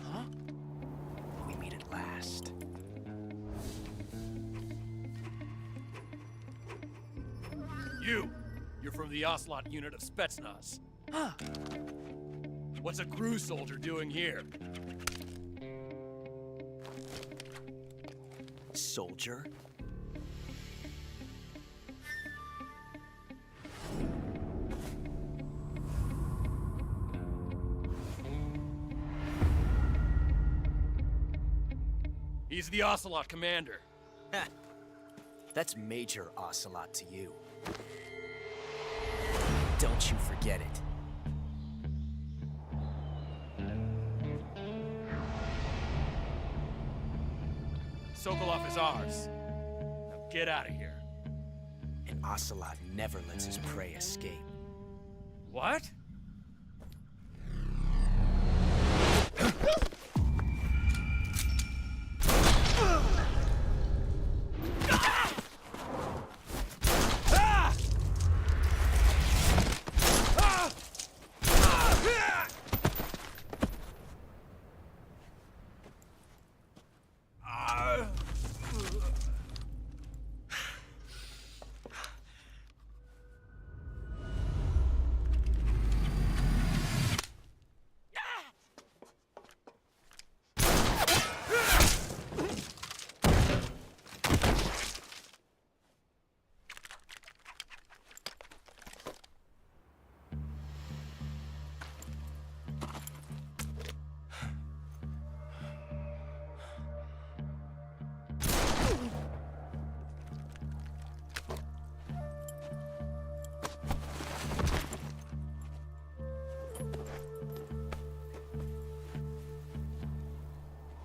Huh? We meet at last. You're from the Ocelot unit of Spetsnaz. Huh. What's a crew soldier doing here? Soldier? He's the Ocelot commander. Ha! That's Major Ocelot to you. Don't you forget it. Sokolov is ours. Now get out of here. And Ocelot never lets his prey escape. What?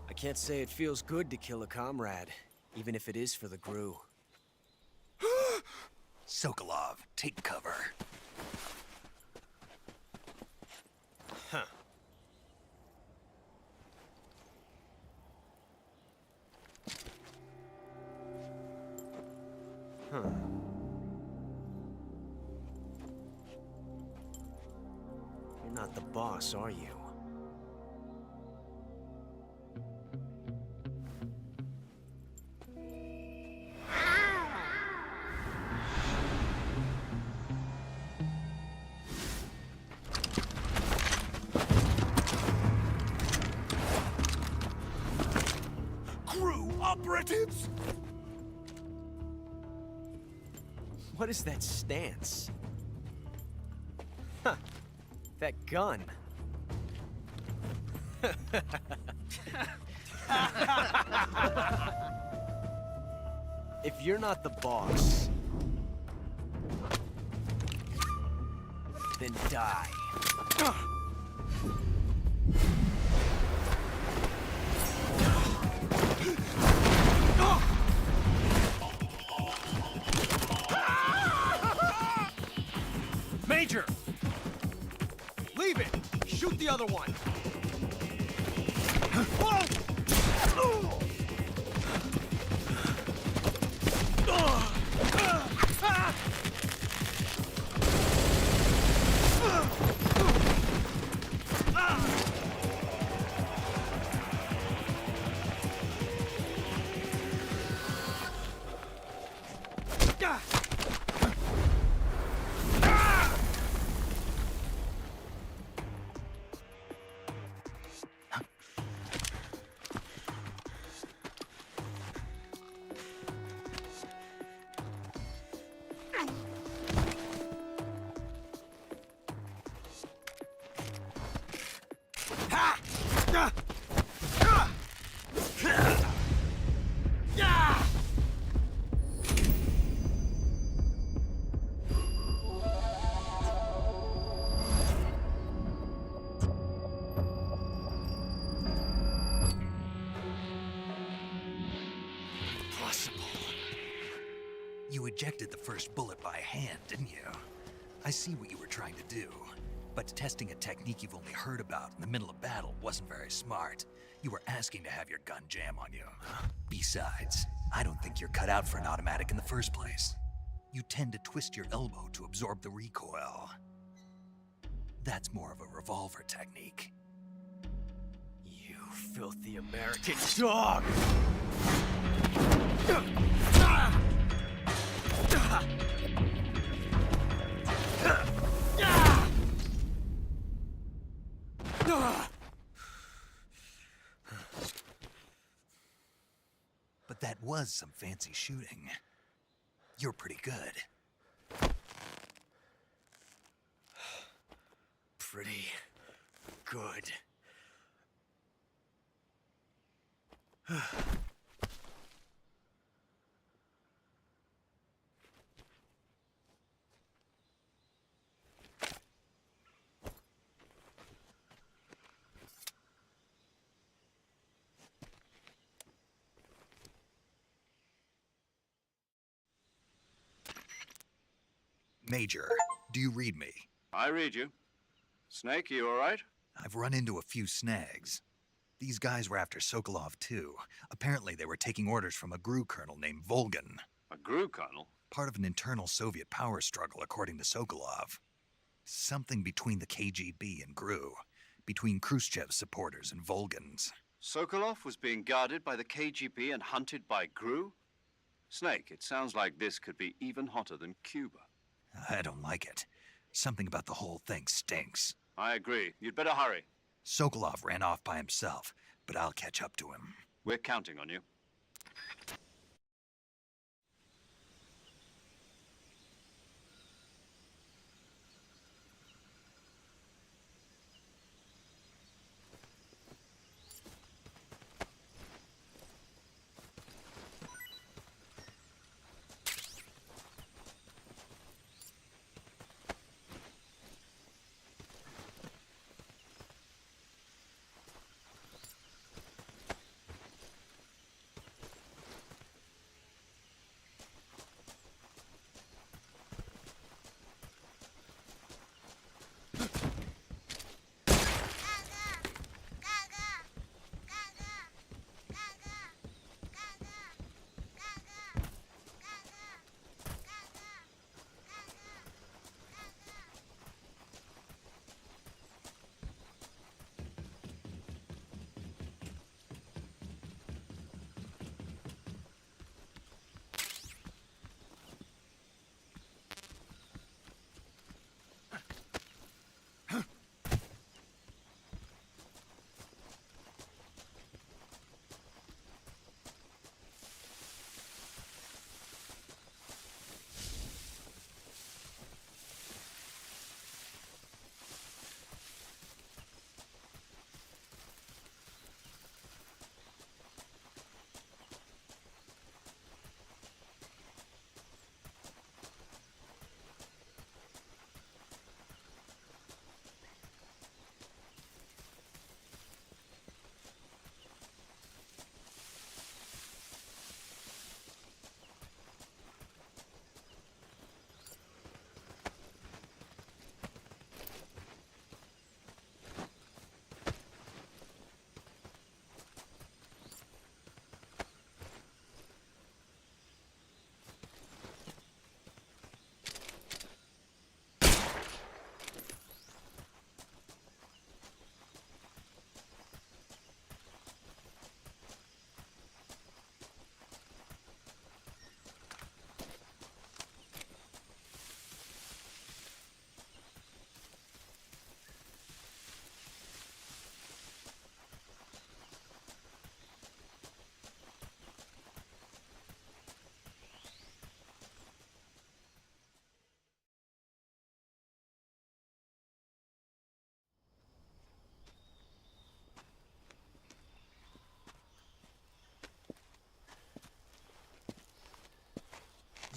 I can't say it feels good to kill a comrade, even if it is for the GRU. Sokolov, take cover. Huh. Huh. You're not the boss, are you? GRU operatives! What is that stance? Huh. That gun. If you're not the boss, then die. Major! Leave it! Shoot the other one! ejected the first bullet by hand, didn't you? I see what you were trying to do. But testing a technique you've only heard about in the middle of battle wasn't very smart. You were asking to have your gun jam on you. Besides, I don't think you're cut out for an automatic in the first place. You tend to twist your elbow to absorb the recoil. That's more of a revolver technique. You filthy American dog! But that was some fancy shooting. You're pretty good. Pretty good. Major, do you read me? I read you. Snake, you all right? I've run into a few snags. These guys were after Sokolov too. Apparently they were taking orders from a GRU colonel named Volgan. A GRU colonel? Part of an internal Soviet power struggle, according to Sokolov. Something between the KGB and GRU. Between Khrushchev's supporters and Volgan's. Sokolov was being guarded by the KGB and hunted by GRU? Snake, it sounds like this could be even hotter than Cuba. I don't like it. Something about the whole thing stinks. I agree. You'd better hurry. Sokolov ran off by himself, but I'll catch up to him. We're counting on you.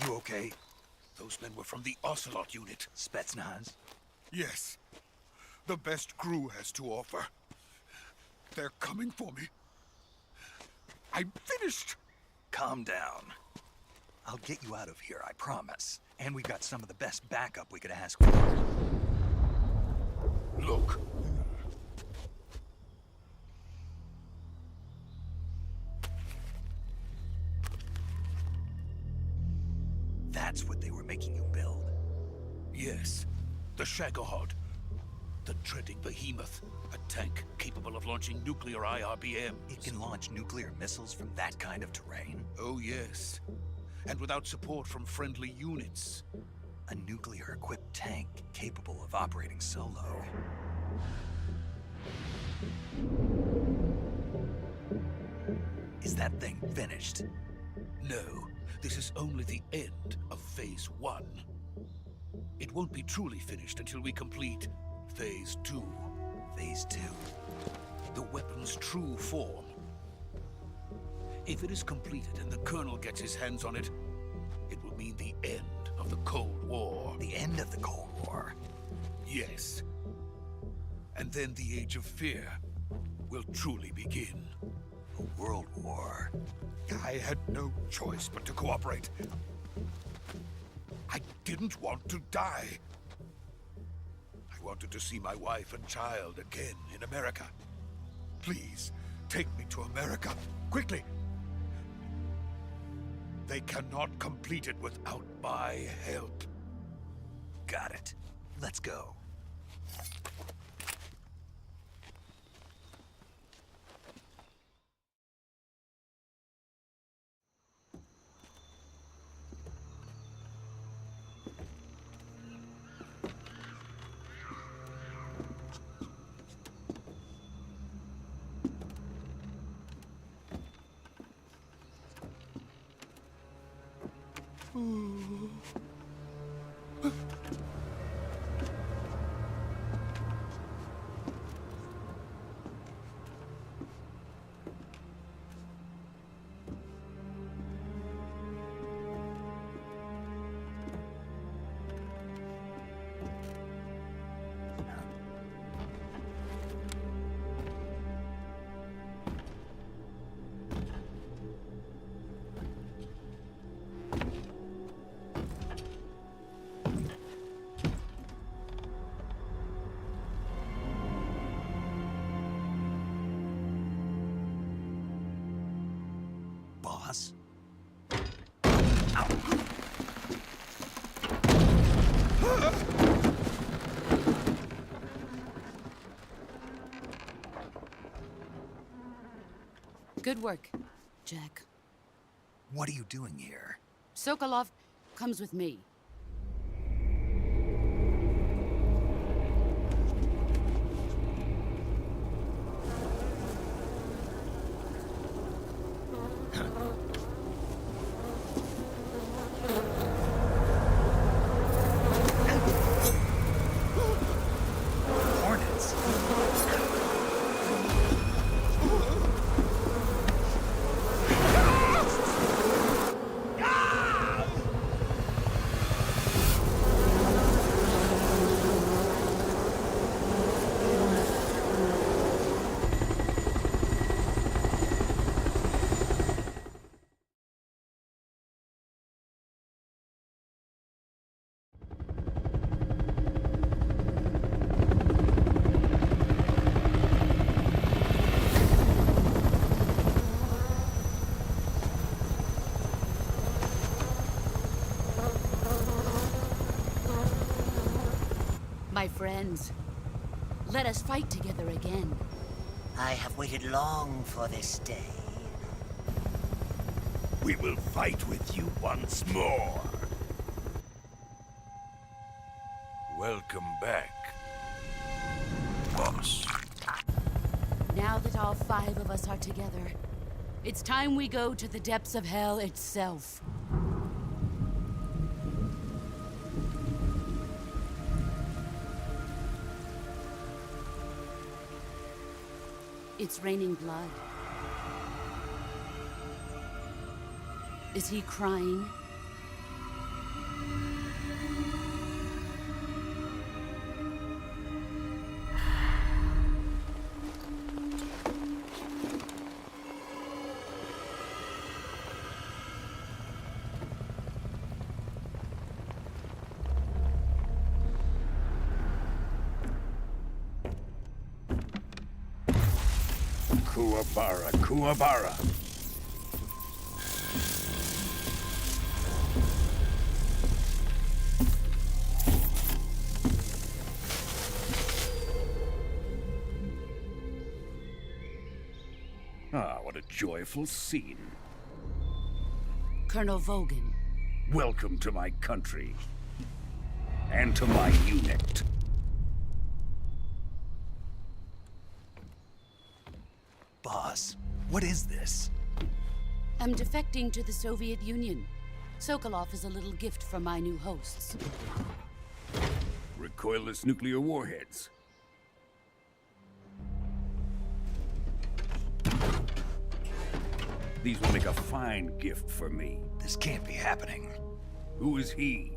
You okay? Those men were from the Ocelot unit. Spetsnaz? Yes. The best GRU has to offer. They're coming for me. I'm finished. Calm down. I'll get you out of here, I promise. And we've got some of the best backup we could ask for. Look. That's what they were making you build? Yes, the Shagohod. The dreaded behemoth. A tank capable of launching nuclear IRBMs. It can launch nuclear missiles from that kind of terrain? Oh, yes. And without support from friendly units. A nuclear-equipped tank capable of operating solo. Is that thing finished? No, this is only the end of Phase 1. It won't be truly finished until we complete Phase 2. Phase 2? The weapon's true form. If it is completed and the Colonel gets his hands on it, it will mean the end of the Cold War. The end of the Cold War? Yes. And then the Age of Fear will truly begin. A world war? I had no choice but to cooperate. I didn't want to die. I wanted to see my wife and child again in America. Please, take me to America, quickly. They cannot complete it without my help. Got it. Let's go. Boss? Good work, Jack. What are you doing here? Sokolov comes with me. Hornets? My friends, let us fight together again. I have waited long for this day. We will fight with you once more. Welcome back, boss. Now that all 5 of us are together, it's time we go to the depths of hell itself. It's raining blood. Is he crying? Kuwabara, Kuwabara. Ah, what a joyful scene. Colonel Vogan. Welcome to my country. And to my unit. Boss, what is this? I'm defecting to the Soviet Union. Sokolov is a little gift from my new hosts. Recoilless nuclear warheads. These will make a fine gift for me. This can't be happening. Who is he?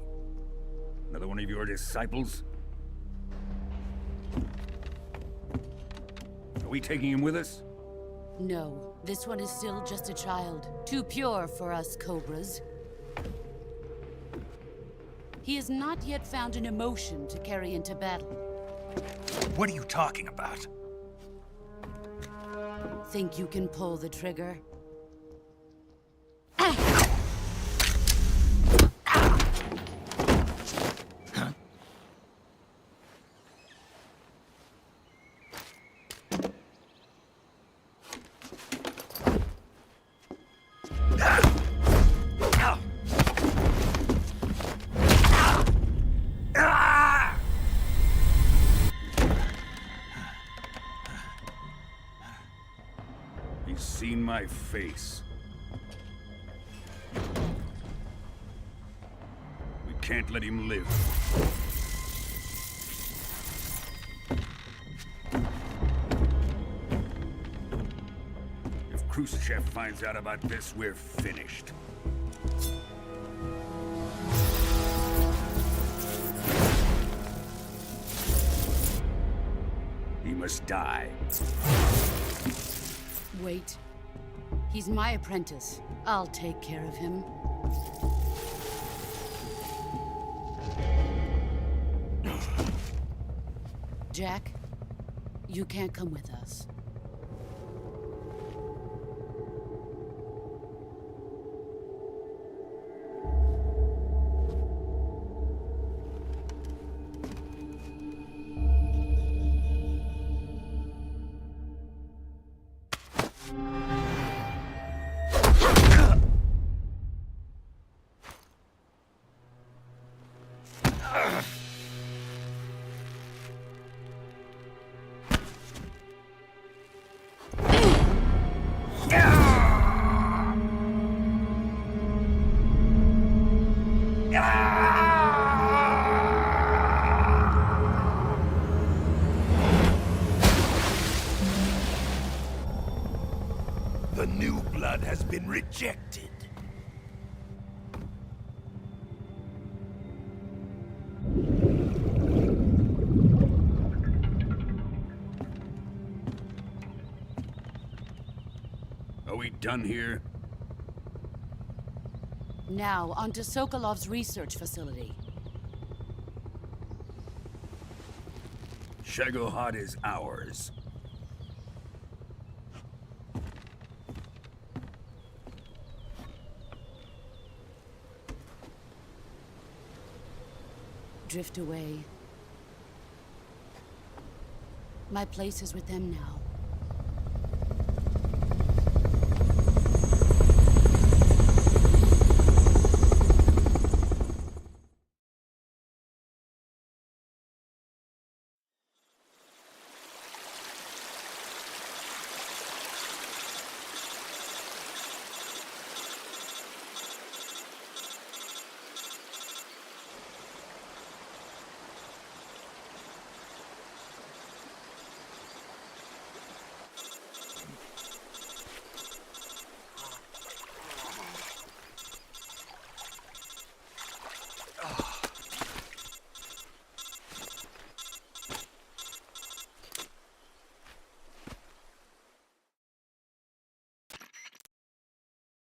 Another one of your disciples? Are we taking him with us? No, this one is still just a child. Too pure for us Cobras. He has not yet found an emotion to carry into battle. What are you talking about? Think you can pull the trigger? He's seen my face. We can't let him live. If Khrushchev finds out about this, we're finished. He must die. Wait. He's my apprentice. I'll take care of him. Jack, you can't come with us. The new blood has been rejected. Are we done here? Now, onto Sokolov's research facility. Shagohod is ours. Drift away. My place is with them now.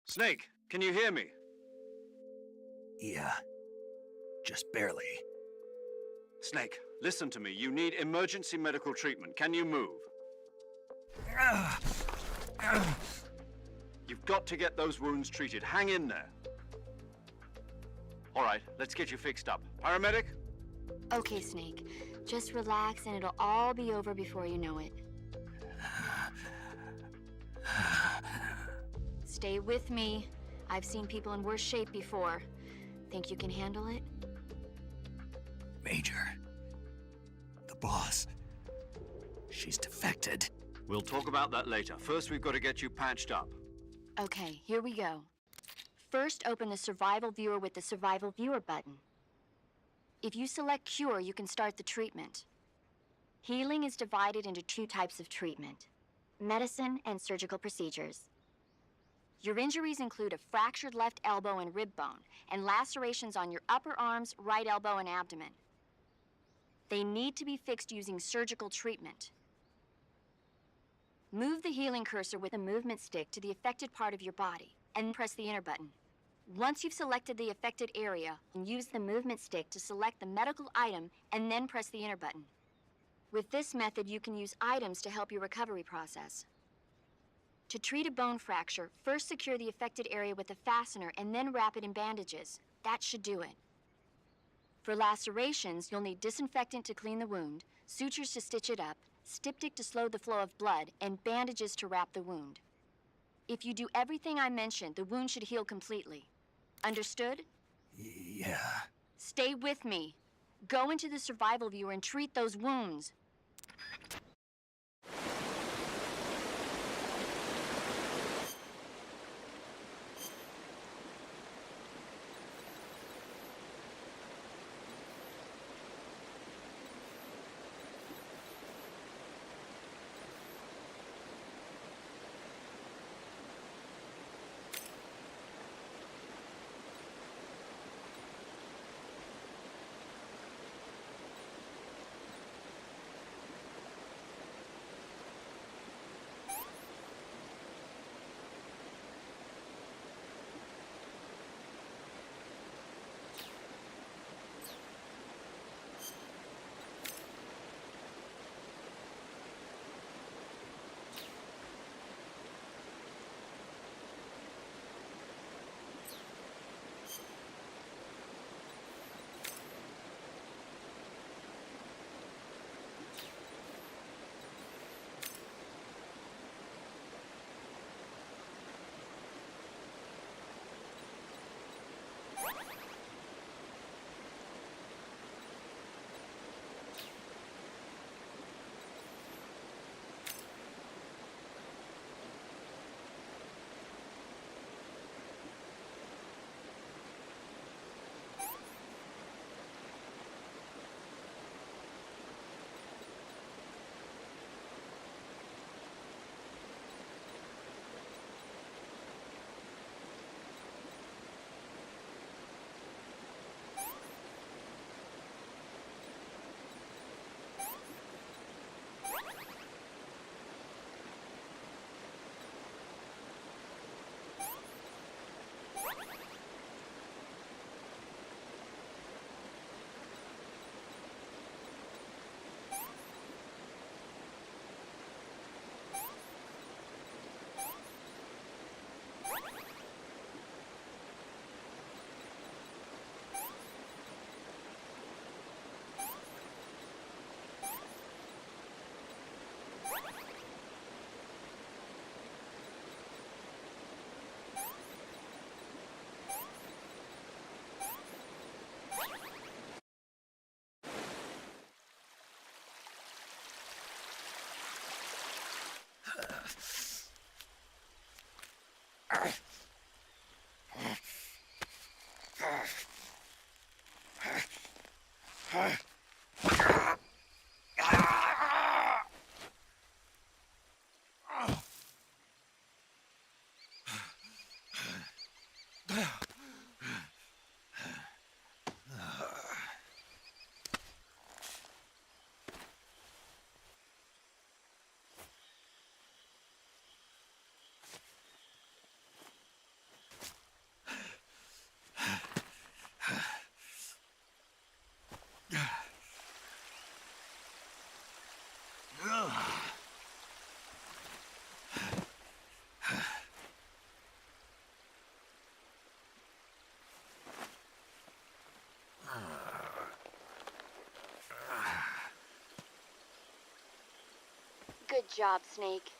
Snake, can you hear me? Yeah. Just barely. Snake, listen to me. You need emergency medical treatment. Can you move? You've got to get those wounds treated. Hang in there. All right, let's get you fixed up. Paramedic? Okay, Snake. Just relax and it'll all be over before you know it. Stay with me. I've seen people in worse shape before. Think you can handle it? Major. The boss. She's defected. We'll talk about that later. First, we've got to get you patched up. Okay, here we go. First, open the Survival Viewer with the Survival Viewer button. If you select Cure, you can start the treatment. Healing is divided into 2 types of treatment: medicine and surgical procedures. Your injuries include a fractured left elbow and rib bone, and lacerations on your upper arms, right elbow, and abdomen. They need to be fixed using surgical treatment. Move the healing cursor with a movement stick to the affected part of your body, and press the enter button. Once you've selected the affected area, use the movement stick to select the medical item, and then press the enter button. With this method, you can use items to help your recovery process. To treat a bone fracture, first secure the affected area with a fastener and then wrap it in bandages. That should do it. For lacerations, you'll need disinfectant to clean the wound, sutures to stitch it up, styptic to slow the flow of blood, and bandages to wrap the wound. If you do everything I mentioned, the wound should heal completely. Understood? Yeah. Stay with me. Go into the Survival Viewer and treat those wounds. job, Snake.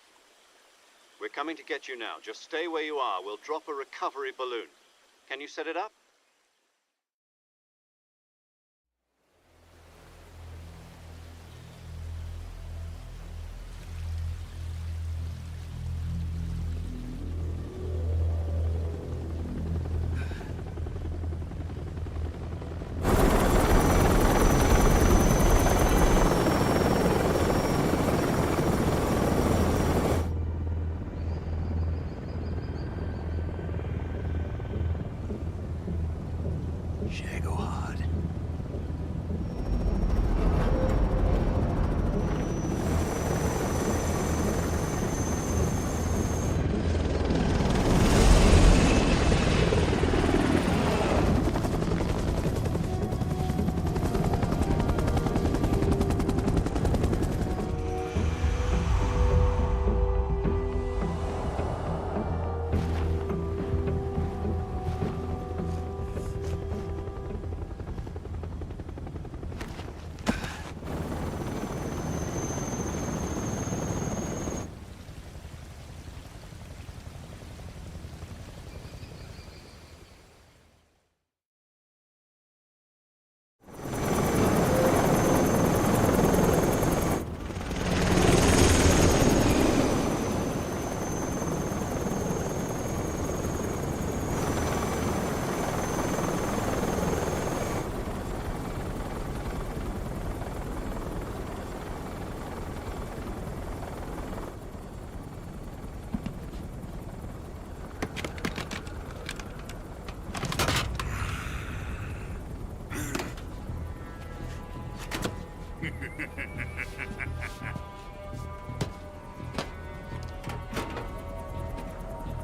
We're coming to get you now. Just stay where you are. We'll drop a recovery balloon. Can you set it up? Shagohod.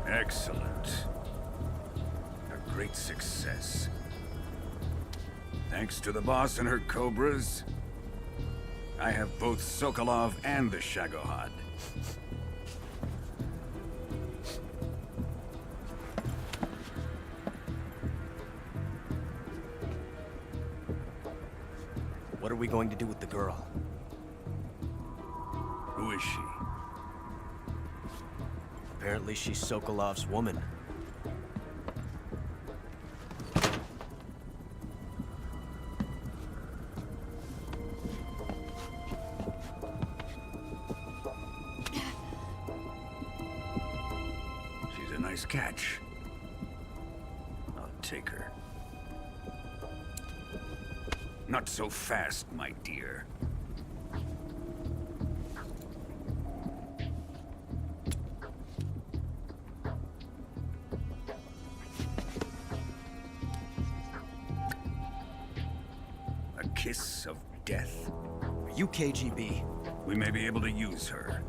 Excellent. A great success. Thanks to the boss and her cobras, I have both Sokolov and the Shagohod. What are we going to do with the girl? Who is she? Apparently she's Sokolov's woman. She's a nice catch. I'll take her. Not so fast, my dear. A kiss of death? Are you KGB? We may be able to use her.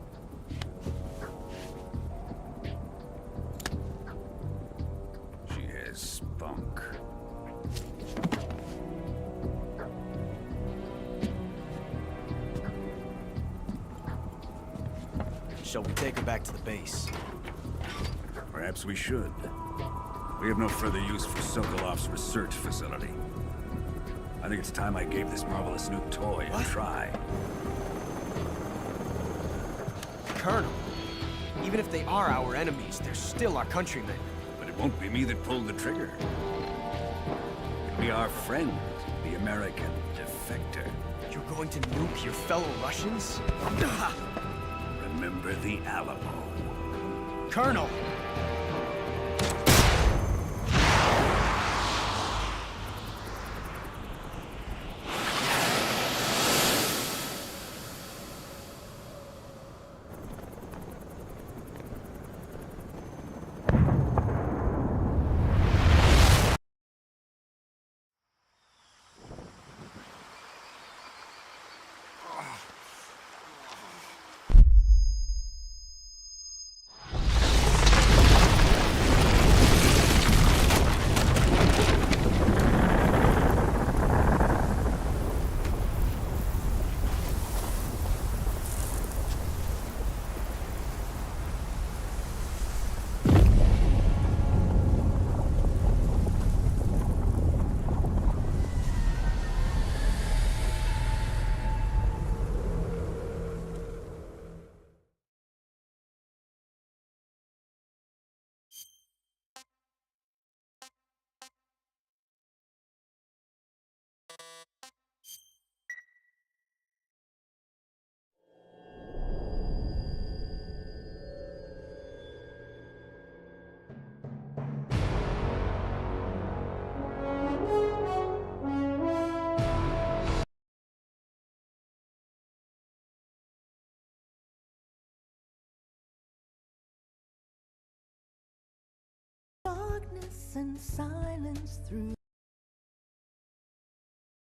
She has spunk. Shall we take her back to the base? Perhaps we should. We have no further use for Sokolov's research facility. I think it's time I gave this marvelous new toy a try. Colonel, even if they are our enemies, they're still our countrymen. But it won't be me that pulled the trigger. It'll be our friend, the American defector. You're going to nuke your fellow Russians? Remember the Alamo. Colonel! and silence through